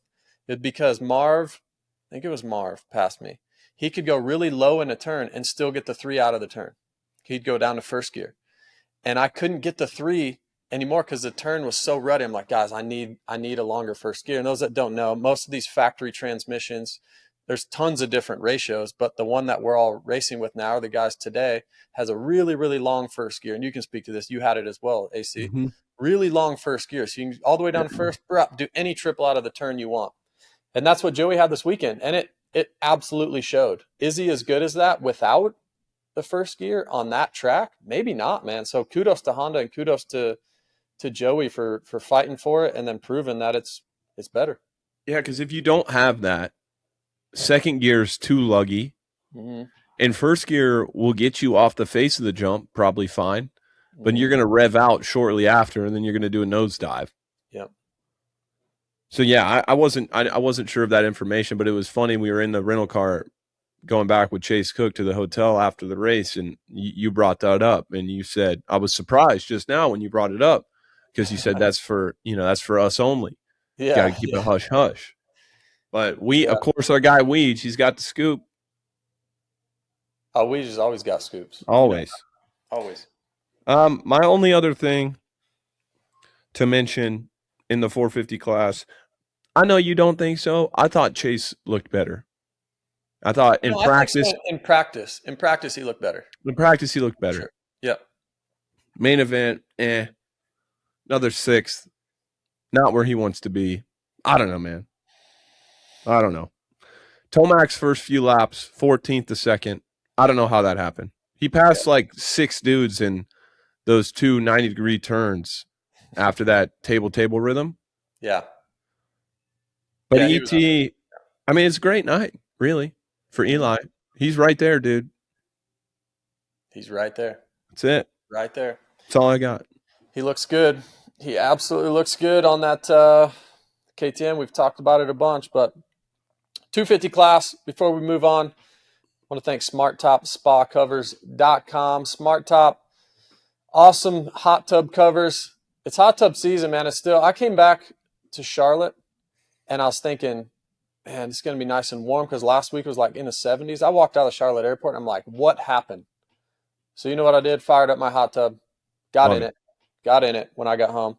It's because Marv, I think it was Marv, passed me. He could go really low in a turn and still get the 3 out of the turn. He'd go down to first gear. And I couldn't get the 3 anymore because the turn was so ruddy. I'm like, guys, I need a longer first gear. And those that don't know, most of these factory transmissions, there's tons of different ratios, but the one that we're all racing with now, or the guys today, has a really, really long first gear. And you can speak to this. You had it as well, AC.
Mm-hmm.
Really long first gear. So you can all the way down to first, do any triple out of the turn you want. And that's what Joey had this weekend. And it absolutely showed. Is he as good as that without the first gear on that track? Maybe not, man. So kudos to Honda and kudos to Joey for fighting for it and then proving that it's better.
Yeah, because if you don't have that, second gear's too luggy, and first gear will get you off the face of the jump probably fine, but you're going to rev out shortly after, and then you're going to do a nosedive.
Yeah.
So yeah, I wasn't sure of that information, but it was funny. We were in the rental car going back with Chase Cook to the hotel after the race, and you brought that up, and you said, I was surprised just now when you brought it up, because you said that's for us only.
Yeah.
Got to keep it hush hush. But of course, our guy Weege, he's got the scoop.
Oh, Weege has always got scoops.
Always.
Always.
My only other thing to mention in the 450 class, I know you don't think so. I thought Chase looked better. I thought in practice.
So. In practice, he looked better.
In practice, he looked better.
Sure. Yep.
Main event, another 6th. Not where he wants to be. I don't know, man. I don't know. Tomac's first few laps, 14th to 2nd. I don't know how that happened. He passed like 6 dudes in those 2 90-degree turns after that table rhythm.
Yeah.
But ET, I mean, it's a great night, really, for Eli. He's right there, dude.
He's right there.
That's it.
Right there.
That's all I got.
He looks good. He absolutely looks good on that KTM. We've talked about it a bunch, but 250 class, before we move on, I want to thank SmartTopSpaCovers.com. Smart Top, awesome hot tub covers. It's hot tub season, man. I came back to Charlotte, and I was thinking, man, it's going to be nice and warm, because last week was like in the 70s. I walked out of Charlotte airport, and I'm like, what happened? So you know what I did? Fired up my hot tub, got in it when I got home.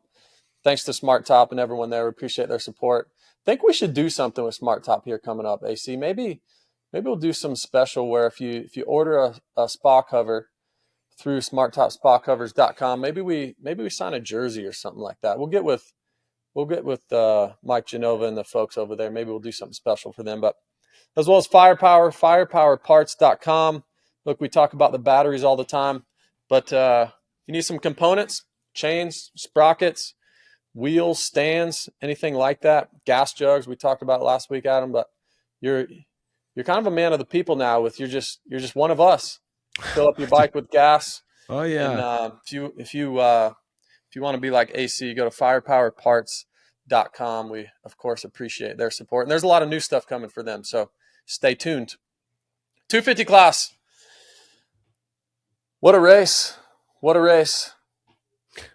Thanks to Smart Top and everyone there. We appreciate their support. I think we should do something with Smart Top here coming up, AC. Maybe we'll do some special where if you order a spa cover through SmartTopSpaCovers.com, maybe we sign a jersey or something like that. We'll get with Mike Genova and the folks over there. Maybe we'll do something special for them. But as well as firepowerparts.com. Look, we talk about the batteries all the time, but you need some components, chains, sprockets, wheels, stands, anything like that. Gas jugs, we talked about it last week, Adam, but you're kind of a man of the people now. You're just one of us. Fill up your bike with gas.
Oh yeah.
And if you want to be like AC, go to firepowerparts.com. We of course appreciate their support, and there's a lot of new stuff coming for them. So stay tuned. 250 class. What a race. What a race.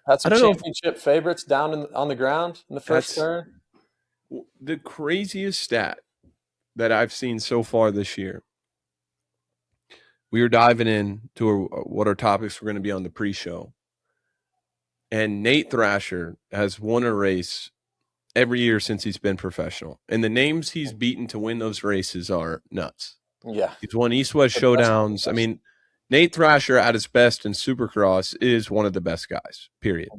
Had some championship favorites down on the ground in the first turn.
The craziest stat that I've seen so far this year. We were diving in to what our topics were going to be on the pre-show. And Nate Thrasher has won a race every year since he's been professional. And the names he's beaten to win those races are nuts.
Yeah.
He's won East-West showdowns. I mean, Nate Thrasher at his best in Supercross is one of the best guys, period.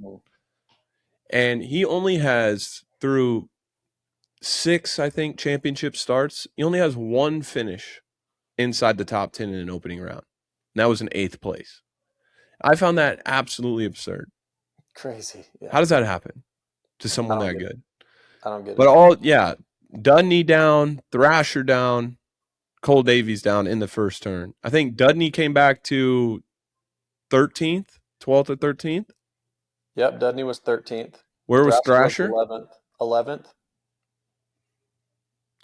And he only has, through 6, I think, championship starts, he only has one finish inside the top 10 in an opening round. And that was in 8th place. I found that absolutely absurd.
Crazy. Yeah.
How does that happen to someone that good?
I don't get it.
But Dudney down, Thrasher down, Cole Davies down in the first turn. I think Dudney came back to 13th, 12th or 13th.
Yep, Dudney was 13th.
Where was Thrasher?
11th.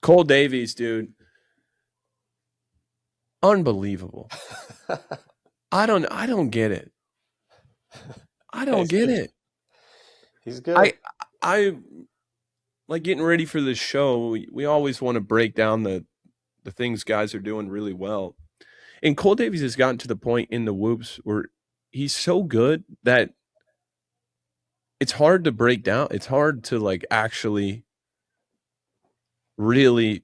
Cole Davies, dude. Unbelievable. I don't get it. I don't get it.
He's good.
I like getting ready for this show. We always want to break down the things guys are doing really well. And Cole Davies has gotten to the point in the whoops where he's so good that it's hard to break down. It's hard to like actually really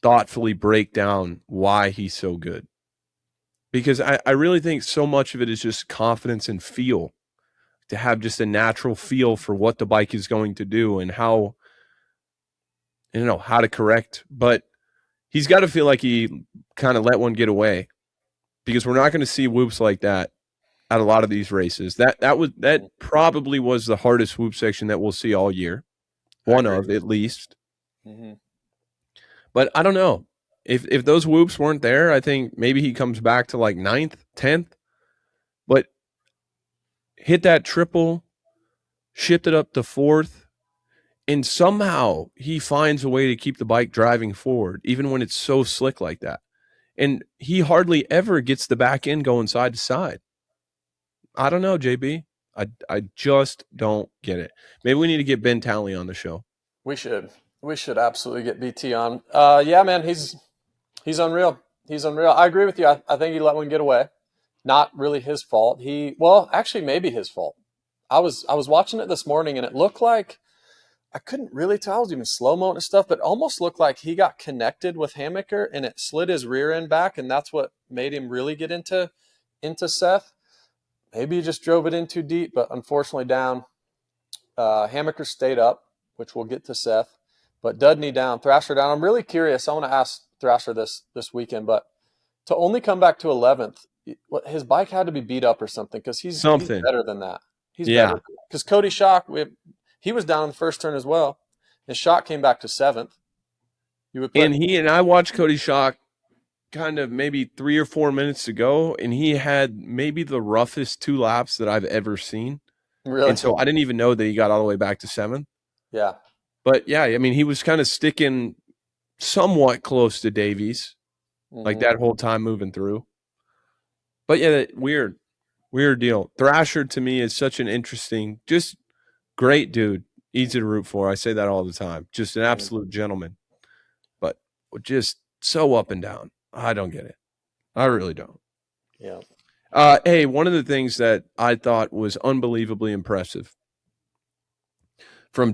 thoughtfully break down why he's so good. Because I really think so much of it is just confidence and feel, to have just a natural feel for what the bike is going to do and how to correct. But he's got to feel like he kind of let one get away, because we're not going to see whoops like that at a lot of these races. That probably was the hardest whoop section that we'll see all year. One of, at least. Mm-hmm. But I don't know. If those whoops weren't there, I think maybe he comes back to like 9th, 10th. But hit that triple, shipped it up to 4th, and somehow he finds a way to keep the bike driving forward, even when it's so slick like that. And he hardly ever gets the back end going side to side. I don't know, JB. I just don't get it. Maybe we need to get Ben Townley on the show.
We should absolutely get BT on. Yeah, man, he's unreal. He's unreal. I agree with you. I think he let one get away. Not really his fault. Actually, maybe his fault. I was watching it this morning, and it looked like, I couldn't really tell. I was even slow-mo and stuff, but it almost looked like he got connected with Hammaker, and it slid his rear end back, and that's what made him really get into Seth. Maybe he just drove it in too deep, but unfortunately down. Hammaker stayed up, which we'll get to Seth. But Dudney down, Thrasher down. I'm really curious. I want to ask Thrasher this weekend, but to only come back to 11th, his bike had to be beat up or something, because he's better than that. He's better. Because Cody Schock, he was down in the first turn as well, and Schock came back to 7th.
And I watched Cody Schock kind of maybe 3 or 4 minutes ago, and he had maybe the roughest 2 laps that I've ever seen.
Really?
And so I didn't even know that he got all the way back to 7th.
Yeah.
But yeah, I mean, he was kind of sticking somewhat close to Davies, like that whole time moving through. But yeah, weird deal. Thrasher to me is such an interesting, just great dude. Easy to root for. I say that all the time. Just an absolute gentleman. But just so up and down. I don't get it. I really don't.
Yeah.
Hey, one of the things that I thought was unbelievably impressive from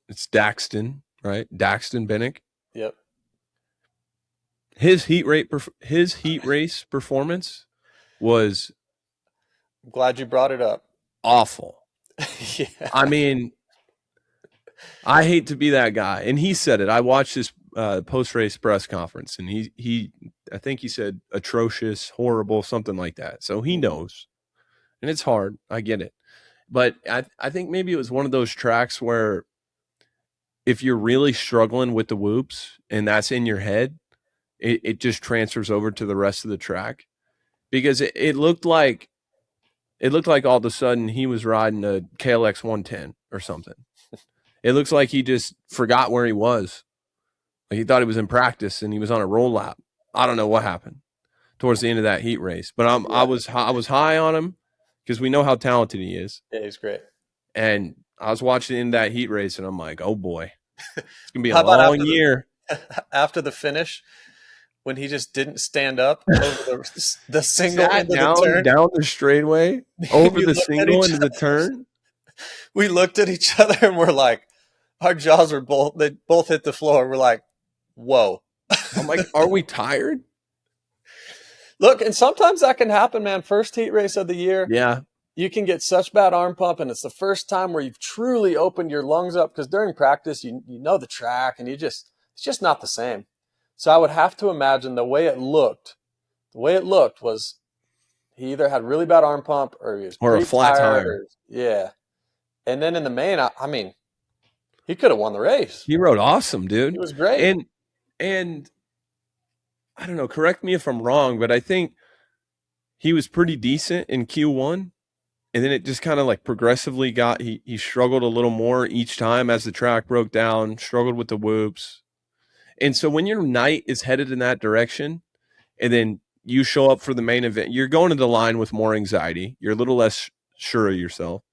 it's Daxton, right? Daxton Bennick.
Yep.
His heat race performance was,
I'm glad you brought it up.
Awful.
Yeah.
I mean, I hate to be that guy. And he said it. I watched his post-race press conference, and I think he said atrocious, horrible, something like that. So he knows. And it's hard. I get it. But I think maybe it was one of those tracks where if you're really struggling with the whoops and that's in your head, it just transfers over to the rest of the track, because it looked like all of a sudden he was riding a KLX 110 or something. It looks like he just forgot where he was. Like he thought he was in practice and he was on a roll lap. I don't know what happened towards the end of that heat race, but I was high on him because we know how talented he is.
Yeah, he's great.
And I was watching in that heat race, and I'm like, oh boy, it's gonna be a long year.
After the finish, when he just didn't stand up over the single
Sat
into
down
the turn?
down the straightaway over
You
the
looked at
single
each
into the turn.
We looked at each other and we're like, our jaws were they both hit the floor. We're like, whoa.
I'm like, are we tired?
Look, and sometimes that can happen, man. First heat race of the year.
Yeah.
You can get such bad arm pump, and it's the first time where you've truly opened your lungs up, because during practice, you know the track, and it's just not the same. So I would have to imagine the way it looked was he either had really bad arm pump or he was
Or a
pretty
flat
tired,
tire.
yeah. And then in the main, I mean, he could have won the race.
He rode awesome, dude.
He was great.
And I don't know, correct me if I'm wrong, but I think he was pretty decent in Q1. And then it just kind of like progressively he struggled a little more each time as the track broke down, struggled with the whoops. And so when your night is headed in that direction and then you show up for the main event, you're going to the line with more anxiety. You're a little less sure of yourself.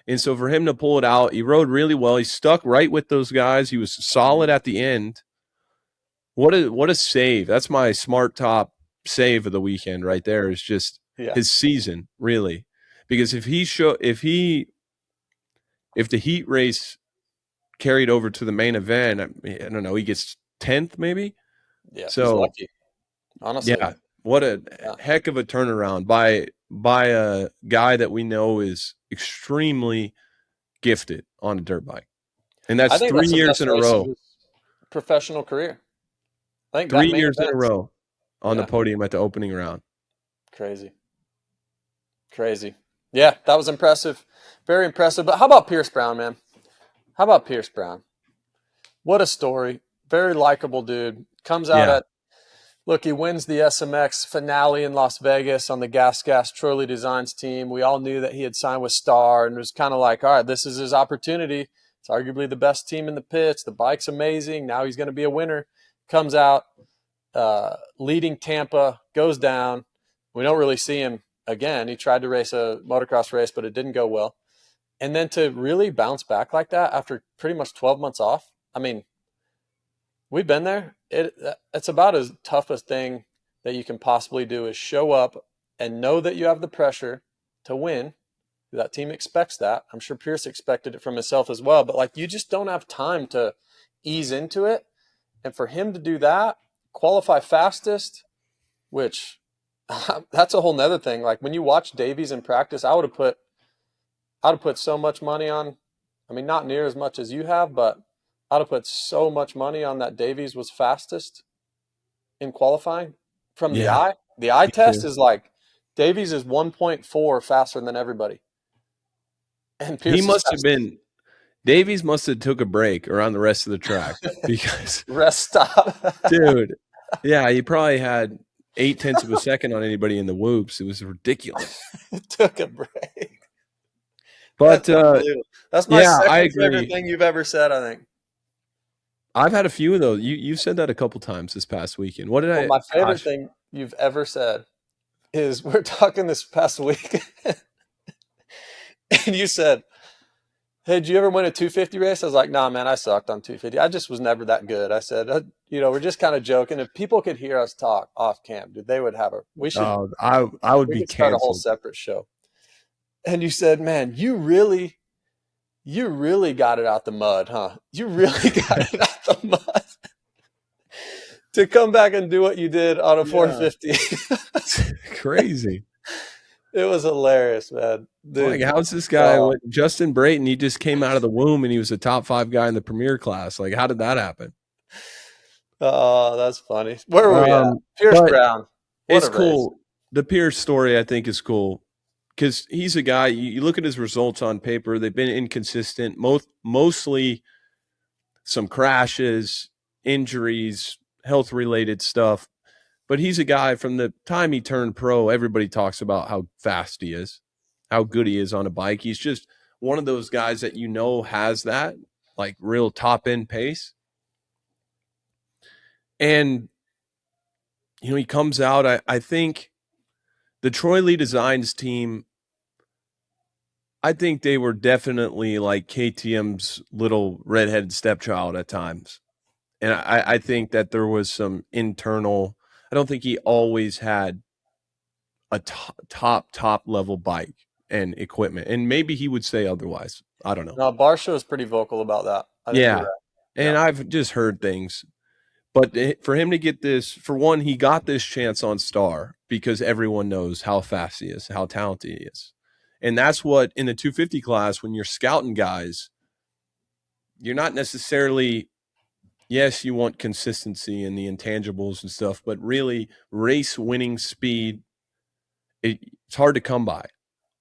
And so for him to pull it out, he rode really well. He stuck right with those guys. He was solid at the end. What a save. That's my smart top save of the weekend right there, is just his season, really. Because if the heat race carried over to the main event, I don't know, he gets 10th maybe.
Yeah,
so
he's lucky. Honestly,
yeah, what a heck of a turnaround by a guy that we know is extremely gifted on a dirt bike, and that's 3 years in a row.
Professional career. I think
3 years in a row on the podium at the opening round.
Crazy. Yeah, that was impressive. Very impressive. But how about Pierce Brown, man? How about Pierce Brown? What a story. Very likable dude. Comes out he wins the SMX finale in Las Vegas on the Gas Trolley Designs team. We all knew that he had signed with Star, and it was kind of like, all right, this is his opportunity. It's arguably the best team in the pits. The bike's amazing. Now he's going to be a winner. Comes out, leading Tampa, goes down. We don't really see him again. He tried to race a motocross race, but it didn't go well. And then to really bounce back like that after pretty much 12 months off, I mean, we've been there. It's about as tough a thing that you can possibly do is show up and know that you have the pressure to win. That team expects that. I'm sure Pierce expected it from himself as well. But like, you just don't have time to ease into it. And for him to do that, qualify fastest, which that's a whole nother thing. Like when you watch Davies in practice, I would have put so much money on, I mean, not near as much as you have, but I'd have put so much money on that Davies was fastest in qualifying from the eye. The eye test is like Davies is 1.4 faster than everybody. And Pierce
Davies must have took a break around the rest of the track because
rest stop.
Dude. Yeah, he probably had 0.8 of a second on anybody in the whoops. It was ridiculous.
Took a break.
But
that's my second favorite thing you've ever said, I think.
I've had a few of those. You've said that a couple times this past weekend.
My favorite thing you've ever said is we're talking this past week, and you said, "Hey, did you ever win a 250 race?" I was like, "Nah, man, I sucked on 250. I just was never that good." I said, we're just kind of joking. If people could hear us talk off cam, dude, they would have we should.
I would be canceled.
Start a whole separate show. And you said, "Man, you really got it out the mud, huh? You really got it out the mud to come back and do what you did on a 450."
Crazy.
It was hilarious, man. Dude,
like, how's this guy? Justin Brayton, he just came out of the womb and he was a top 5 guy in the premier class. Like, how did that happen?
Oh, that's funny. Where were we at? Pierce Brown.
It's cool. The Pierce story, I think, is cool. Because he's a guy, you look at his results on paper, they've been inconsistent, mostly some crashes, injuries, health-related stuff. But he's a guy, from the time he turned pro, everybody talks about how fast he is, how good he is on a bike. He's just one of those guys that has that, like, real top-end pace. And, he comes out, I think the Troy Lee Designs team, I think they were definitely like KTM's little redheaded stepchild at times. And I think that there was some internal I don't think he always had a top level bike and equipment. And maybe he would say otherwise. I don't know.
No, Barsha is pretty vocal about that. I think
Yeah.
you're right.
And
Yeah.
I've just heard things. But for him to get this, for one, he got this chance on Star because everyone knows how fast he is, how talented he is. And that's what, in the 250 class, when you're scouting guys, you're not necessarily, yes, you want consistency and the intangibles and stuff, but really race winning speed, it's hard to come by.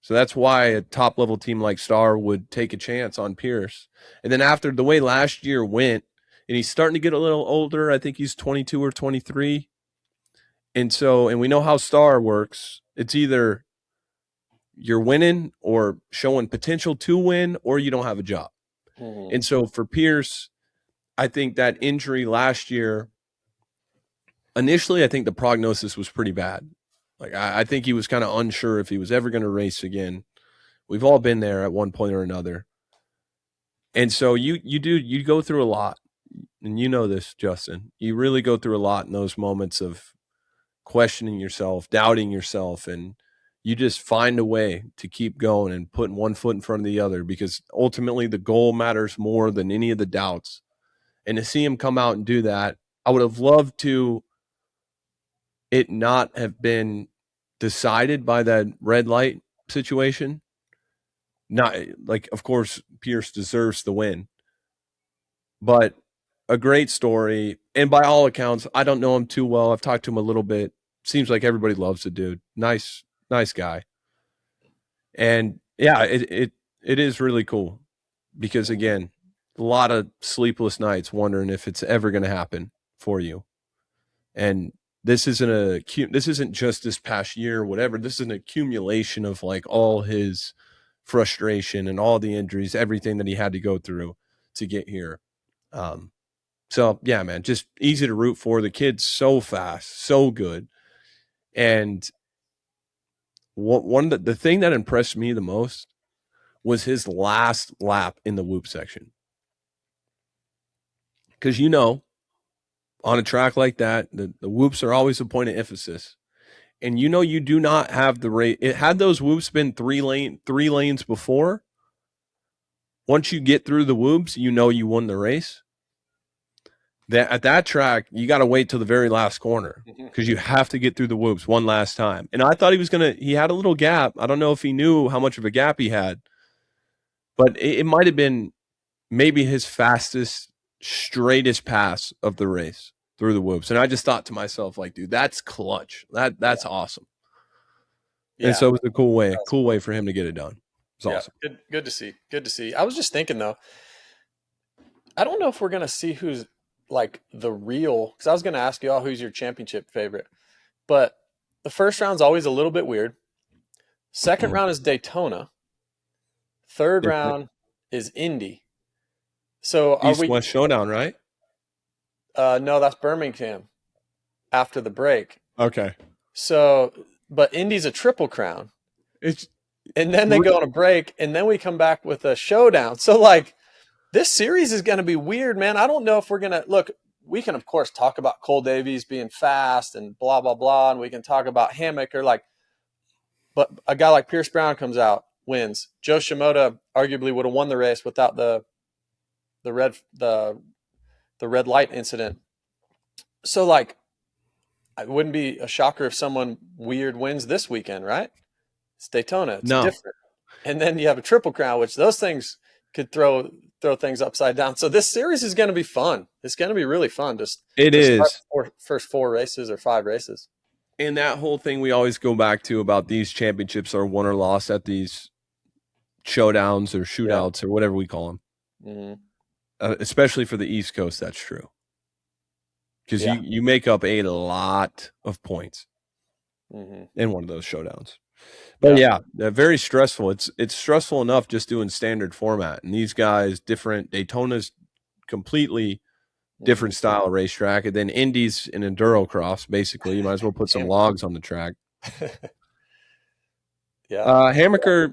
So that's why a top level team like Star would take a chance on Pierce. And then after the way last year went, and he's starting to get a little older, I think he's 22 or 23. And we know how Star works. It's either you're winning or showing potential to win, or you don't have a job. Mm-hmm. And so for Pierce, I think that injury last year, initially, I think the prognosis was pretty bad. Like, I think he was kind of unsure if he was ever going to race again. We've all been there at one point or another. And so you go through a lot. And you know this, Justin. You really go through a lot in those moments of questioning yourself, doubting yourself, and you just find a way to keep going and putting one foot in front of the other, because ultimately the goal matters more than any of the doubts. And to see him come out and do that, I would have loved to it not have been decided by that red light situation. Not like, of course, Pierce deserves the win, but a great story. And by all accounts, I don't know him too well. I've talked to him a little bit. Seems like everybody loves the dude. Nice guy. And yeah, it is really cool because, again, a lot of sleepless nights wondering if it's ever going to happen for you. And this isn't just this past year or whatever. This is an accumulation of like all his frustration and all the injuries, everything that he had to go through to get here. So yeah, man, just easy to root for. The kid's so fast, so good. And the thing that impressed me the most was his last lap in the whoop section. Because, on a track like that, the whoops are always a point of emphasis. And you do not have the rate. It had those whoops been three lanes before. Once you get through the whoops, you won the race. That at that track, you got to wait till the very last corner because you have to get through the whoops one last time. And I thought he had a little gap. I don't know if he knew how much of a gap he had, but it might have been maybe his fastest, straightest pass of the race through the whoops. And I just thought to myself, like, dude, that's clutch. That's awesome. Yeah. And so it was a cool way for him to get it done. It's awesome.
Good to see. Good to see. I was just thinking though, I don't know if we're going to see who's like the real, because I was going to ask you all who's your championship favorite, but the first round's always a little bit weird. Second round is Daytona. Third round is Indy. So
East-West showdown, right?
No, that's Birmingham after the break.
Okay.
So, but Indy's a triple crown. And then they go on a break, and then we come back with a showdown. So like, this series is going to be weird, man. I don't know if we're going to look. We can, of course, talk about Cole Davies being fast and blah, blah, blah. And we can talk about Hammaker, but a guy like Pierce Brown comes out, wins. Joe Shimoda arguably would have won the race without the red light incident. So like, it wouldn't be a shocker if someone weird wins this weekend, right? It's Daytona. It's different. And then you have a triple crown, which those things could throw things upside down. So this series is going to be fun. It's going to be really fun. First 4 races or 5 races.
And that whole thing we always go back to about these championships are won or lost at these showdowns or shootouts or whatever we call them. Mm-hmm. Especially for the East Coast, that's true. Because you make up a lot of points in one of those showdowns. But very stressful. It's stressful enough just doing standard format. And these guys, different. Daytona's completely different style of racetrack. And then Indy's an enduro cross, basically. You might as well put some logs on the track. Hammaker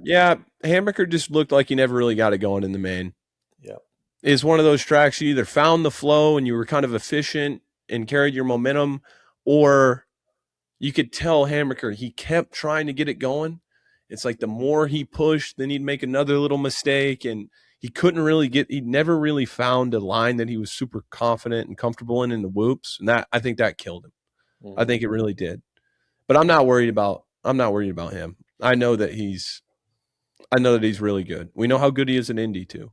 just looked like he never really got it going in the main. Yeah. It's one of those tracks you either found the flow and you were kind of efficient and carried your momentum, or you could tell Hammaker, he kept trying to get it going. It's like the more he pushed, then he'd make another little mistake, and he never really found a line that he was super confident and comfortable in the whoops. And I think that killed him. Mm-hmm. I think it really did. But I'm not worried about him. I know that he's really good. We know how good he is in Indy too.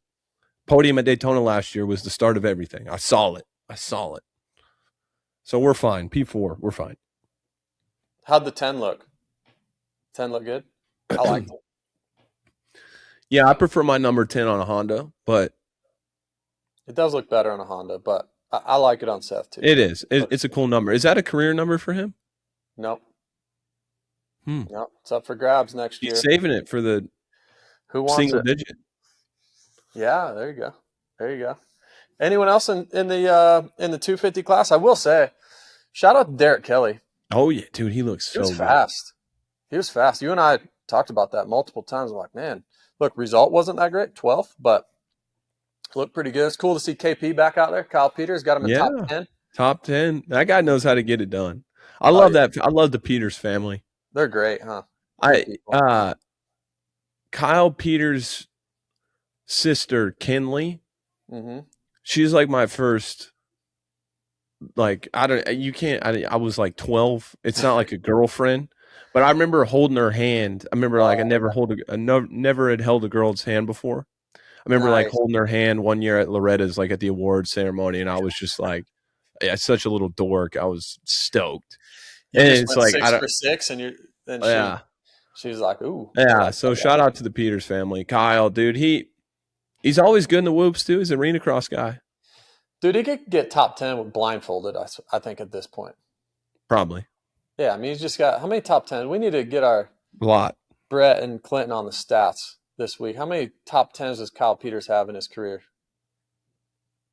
Podium at Daytona last year was the start of everything. I saw it. So we're fine. P4, we're fine.
How'd the 10 look? 10 look good? I liked it.
Yeah, I prefer my number 10 on a Honda, but
it does look better on a Honda, but I like it on Seth too.
It is. It's a cool number. Is that a career number for him?
Nope. Nope. It's up for grabs next year.
He's saving it for the single digit.
Yeah, there you go. Anyone else in the 250 class? I will say, shout out to Derek Kelly.
Oh yeah, dude, he looks so good.
Fast. He was fast. You and I talked about that multiple times. I'm like, man, look, result wasn't that great, 12th, but looked pretty good. It's cool to see KP back out there. Kyle Peters got him in top 10.
Top 10. That guy knows how to get it done. I love that. I love the Peters family.
They're great, huh?
Kyle Peters' sister, Kinley, she's like my first, like, I was like 12. It's not like a girlfriend, but I remember holding her hand. I remember I never had held a girl's hand before. I remember like holding her hand one year at Loretta's, like at the awards ceremony, and I was just like, such a little dork. I was stoked.
And it's like 6 for 6, and she's like, ooh.
Yeah. So shout out to the Peters family. Kyle, dude, he's always good in the whoops too. He's an arena cross guy.
Dude, he could get top 10 with blindfolded, I think, at this point.
Probably.
Yeah, I mean, he's just got – how many top 10? We need to get our
lot.
Brett and Clinton on the stats this week. How many top 10s does Kyle Peters have in his career?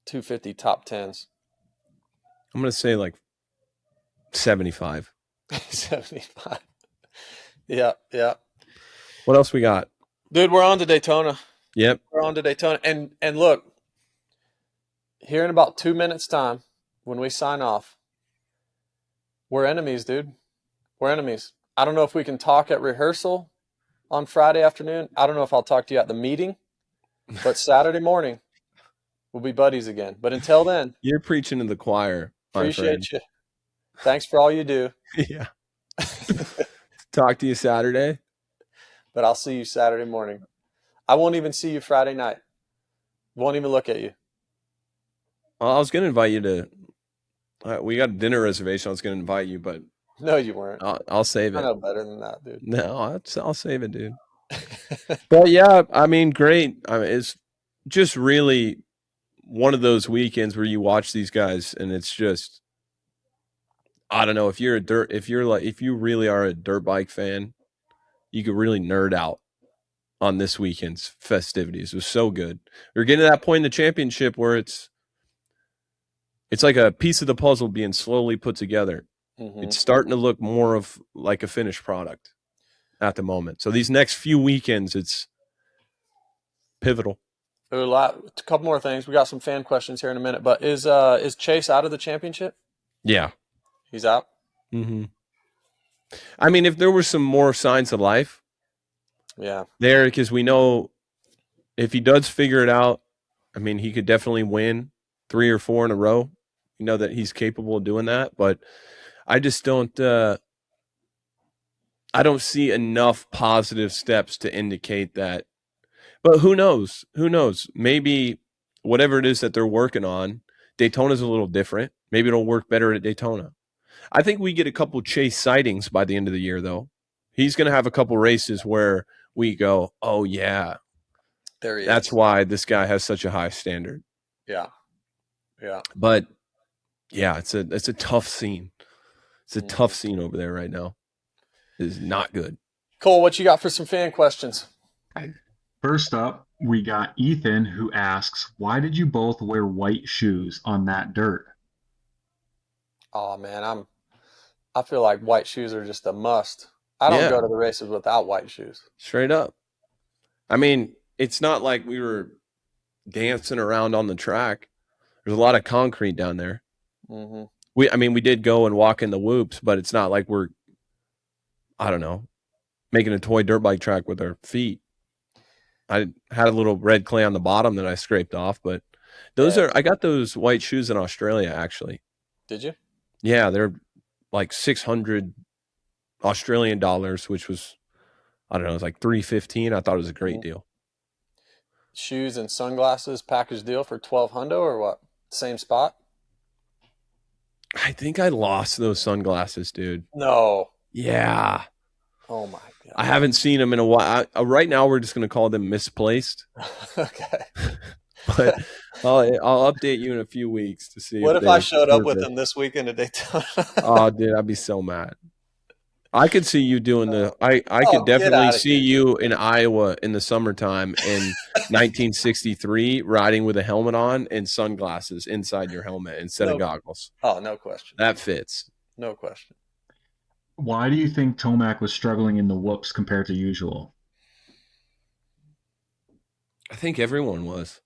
250 top 10s.
I'm going to say like 75.
75. Yeah.
What else we got?
Dude, we're on to Daytona.
Yep.
We're on to Daytona. And look, here in about 2 minutes' time, when we sign off, we're enemies, dude. We're enemies. I don't know if we can talk at rehearsal on Friday afternoon. I don't know if I'll talk to you at the meeting. But Saturday morning, we'll be buddies again. But until then.
You're preaching to the choir.
Appreciate you. Thanks for all you do.
Yeah. Talk to you Saturday.
But I'll see you Saturday morning. I won't even see you Friday night. Won't even look at you.
Well, I was going to invite you to we got a dinner reservation. I was going to invite you, but
no, you weren't.
I'll save it.
I know better than that, dude.
No, I'll save it, dude. But yeah, I mean, great. I mean, it's just really one of those weekends where you watch these guys, and it's just, I don't know, if you really are a dirt bike fan, you could really nerd out on this weekend's festivities. It was so good. We're getting to that point in the championship where it's like a piece of the puzzle being slowly put together. Mm-hmm. It's starting to look more of like a finished product at the moment. So these next few weekends, it's pivotal.
A couple more things. We got some fan questions here in a minute, but is Chase out of the championship?
Yeah.
He's out?
Mm-hmm. I mean, if there were some more signs of life, because we know if he does figure it out, I mean, he could definitely win 3 or 4 in a row. You know that he's capable of doing that, but I just don't. I don't see enough positive steps to indicate that. But who knows? Who knows? Maybe whatever it is that they're working on, Daytona's a little different. Maybe it'll work better at Daytona. I think we get a couple Chase sightings by the end of the year, though. He's going to have a couple races where we go, oh, yeah.
There he is.
That's why this guy has such a high standard.
Yeah. Yeah.
But, yeah, it's a tough scene. It's a tough scene over there right now. It's not good.
Cole, what you got for some fan questions?
First up, we got Ethan, who asks, why did you both wear white shoes on that dirt?
Oh, man, I feel like white shoes are just a must. I don't go to the races without white shoes.
Straight up. I mean, it's not like we were dancing around on the track. There's a lot of concrete down there.
Mm-hmm.
we did go and walk in the whoops, but it's not like we're, I don't know, making a toy dirt bike track with our feet. I had a little red clay on the bottom that I scraped off, but I got those white shoes in Australia, actually.
Did you?
Yeah, they're like 600 Australian dollars, which was, I don't know, it was like 315. I thought it was a great deal.
Shoes and sunglasses package deal for 12 hundo or what? Same spot?
I think I lost those sunglasses, dude.
No.
Yeah.
Oh my God.
I haven't seen them in a while. Right now, we're just going to call them misplaced.
Okay.
But I'll update you in a few weeks to see.
What if I showed up with them this weekend at Daytona?
Oh, dude, I'd be so mad. I could see you doing I could definitely see you in Iowa in the summertime in 1963 riding with a helmet on and sunglasses inside your helmet instead of goggles.
Oh, no question.
That fits.
No question.
Why do you think Tomac was struggling in the whoops compared to usual?
I think everyone was.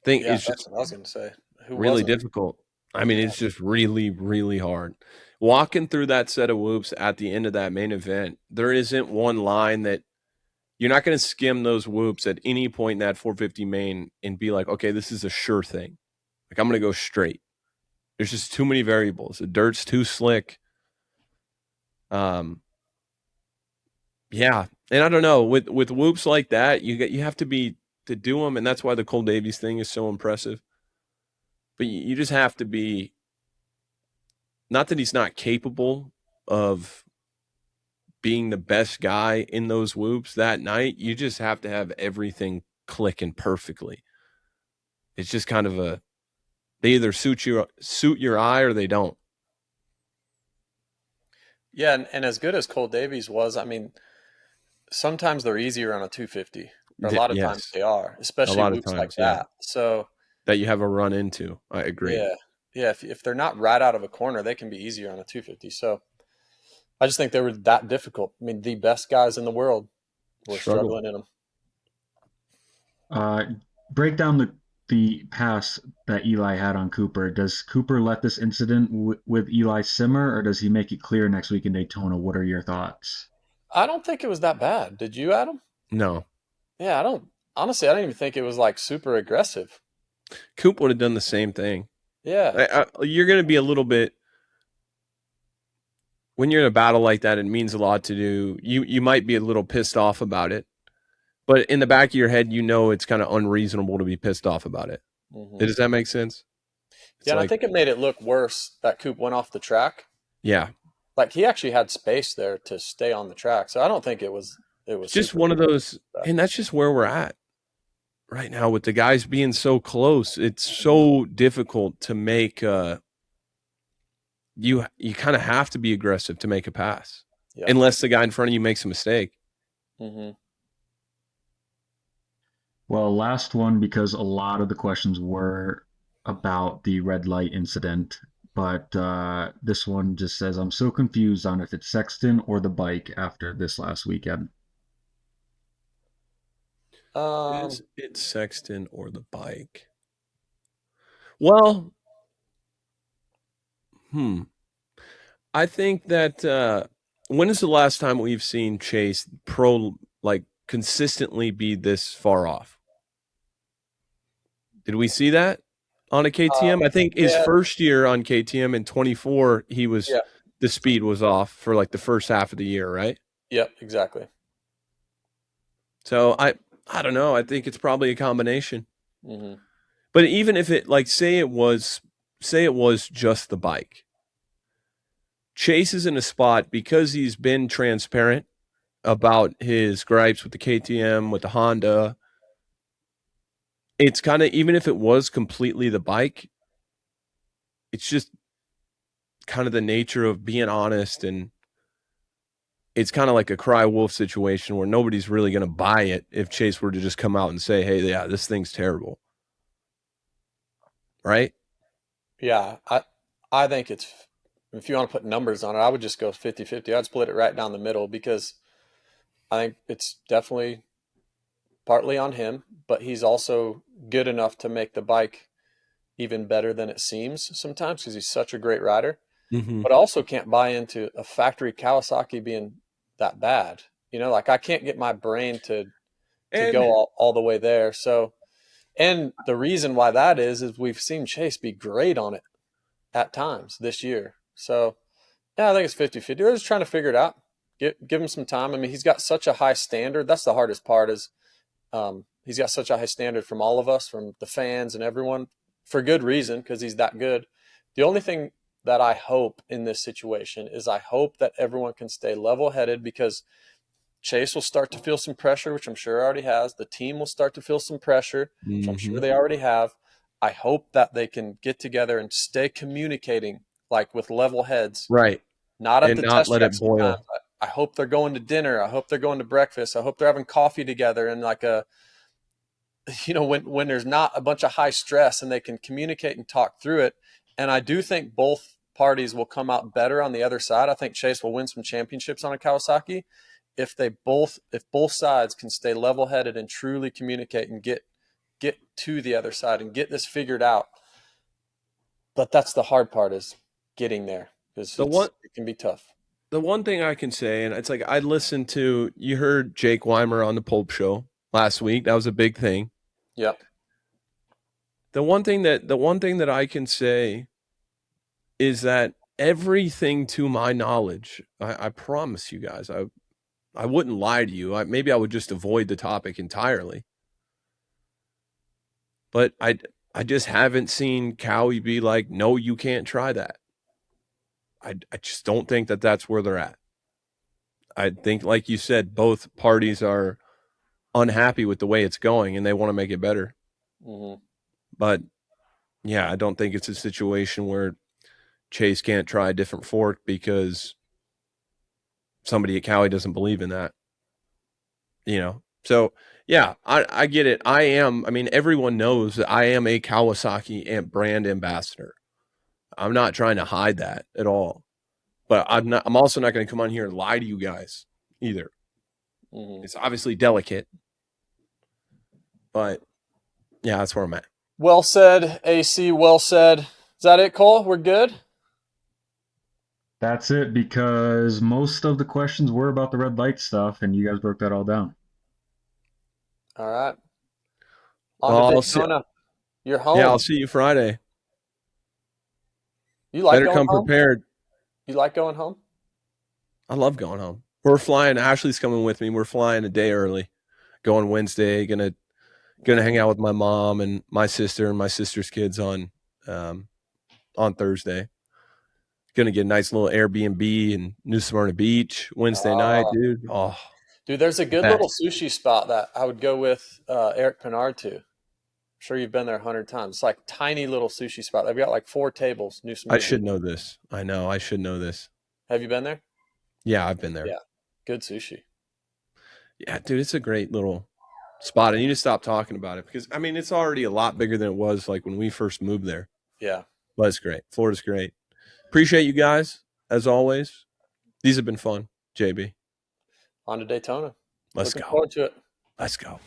It's
that's what I was going to say. Who
really
wasn't?
difficult. I mean, it's just really, really hard. Walking through that set of whoops at the end of that main event, there isn't one line that you're not going to skim those whoops at any point in that 450 main and be like, okay, this is a sure thing. Like, I'm going to go straight. There's just too many variables. The dirt's too slick. Yeah. And I don't know, with whoops like that, you have to do them. And that's why the Cole Davies thing is so impressive. But you just have to be, not that he's not capable of being the best guy in those whoops that night. You just have to have everything clicking perfectly. It's just kind of they either suit your eye or they don't.
Yeah, and as good as Cole Davies was, I mean, sometimes they're easier on a 250. Or a lot of times they are, especially whoops like that. So
that you have a run into. I agree.
Yeah. If they're not right out of a corner, they can be easier on a 250. So I just think they were that difficult. I mean, the best guys in the world were struggling in them.
Break down the pass that Eli had on Cooper. Does Cooper let this incident with Eli simmer, or does he make it clear next week in Daytona? What are your thoughts?
I don't think it was that bad. Did you, Adam?
No.
Yeah, I don't even think it was like super aggressive.
Coop would have done the same thing.
Yeah.
You're going to be a little bit, when you're in a battle like that, it means a lot to do. You might be a little pissed off about it, but in the back of your head, it's kind of unreasonable to be pissed off about it. Mm-hmm. Does that make sense?
And I think it made it look worse that Coop went off the track.
Yeah.
Like he actually had space there to stay on the track. So I don't think it was
just one of those, and that's just where we're at right now with the guys being so close. It's so difficult to make you kind of have to be aggressive to make a pass, unless the guy in front of you makes a mistake.
Mm-hmm.
Well, last one, because a lot of the questions were about the red light incident, but this one just says, I'm so confused on if it's Sexton or the bike after this last weekend.
It's Sexton or the bike. Well, I think that when is the last time we've seen Chase consistently be this far off? Did we see that on a KTM? I think his first year on KTM in 24, he was the speed was off for like the first half of the year, right?
Yep, exactly.
So I don't know. I think it's probably a combination.
Mm-hmm.
But even if it say it was just the bike, Chase is in a spot because he's been transparent about his gripes with the KTM, with the Honda. It's kind of, even if it was completely the bike, it's just kind of the nature of being honest, and it's kind of like a cry wolf situation where nobody's really going to buy it if Chase were to just come out and say, hey, yeah, this thing's terrible. Right?
Yeah, I think it's, if you want to put numbers on it, I would just go 50-50. I'd split it right down the middle because I think it's definitely partly on him, but he's also good enough to make the bike even better than it seems sometimes because he's such a great rider.
Mm-hmm.
But I also can't buy into a factory Kawasaki being that bad. Like I can't get my brain to go all the way there. So, and the reason why that is we've seen Chase be great on it at times this year. So, yeah, I think it's 50-50. We're just trying to figure it out. Give him some time. I mean, he's got such a high standard. That's the hardest part is he's got such a high standard from all of us, from the fans and everyone, for good reason, because he's that good. The only thing that I hope in this situation is I hope that everyone can stay level-headed, because Chase will start to feel some pressure, which I'm sure already has. The team will start to feel some pressure, which I'm sure they already have. I hope that they can get together and stay communicating like with level heads.
Right.
Not at
And
the
not
test
let
track
it boil.
sometimes. I hope they're going to dinner. I hope they're going to breakfast. I hope they're having coffee together and like when there's not a bunch of high stress and they can communicate and talk through it. And I do think both parties will come out better on the other side. I think Chase will win some championships on a Kawasaki if both sides can stay level-headed and truly communicate and get to the other side and get this figured out. But that's the hard part, is getting there, because it can be tough.
The one thing I can say, and it's like I listened to, you heard Jake Weimer on the Pulp Show last week. That was a big thing.
Yep.
The one thing that I can say is that everything to my knowledge, I promise you guys, I wouldn't lie to you. Maybe I would just avoid the topic entirely. But I just haven't seen Cowie be like, no, you can't try that. I just don't think that that's where they're at. I think, like you said, both parties are unhappy with the way it's going and they want to make it better.
Mm-hmm.
But yeah, I don't think it's a situation where Chase can't try a different fork because somebody at Cowie doesn't believe in that. So yeah, I get it. Everyone knows that I am a Kawasaki brand ambassador. I'm not trying to hide that at all. But I'm also not going to come on here and lie to you guys either. Mm-hmm. It's obviously delicate. But yeah, that's where I'm at.
Well said, AC. Well said. Is that it, Cole? We're good?
That's it, because most of the questions were about the red light stuff, and you guys broke that all down.
All right. On to Daytona. You're home.
Yeah, I'll see you Friday.
You like
better
going
come
home?
Prepared.
You like going home?
I love going home. We're flying. Ashley's coming with me. We're flying a day early. Going Wednesday. Gonna hang out with my mom and my sister and my sister's kids on Thursday. Gonna get a nice little Airbnb in New Smyrna Beach Wednesday night, dude. Oh,
dude, there's a good little sushi spot that I would go with Eric Pinard to. I'm sure you've been there 100 times. It's like tiny little sushi spot. They've got like 4 tables. New Smyrna.
I should know this. I know. I should know this.
Have you been there?
Yeah, I've been there.
Yeah, good sushi.
Yeah, dude, it's a great little spot. I need to stop talking about it because, it's already a lot bigger than it was like when we first moved there.
Yeah.
But it's great. Florida's great. Appreciate you guys, as always. These have been fun, JB.
On to Daytona.
Let's
Looking
go.
forward to it.
Let's go.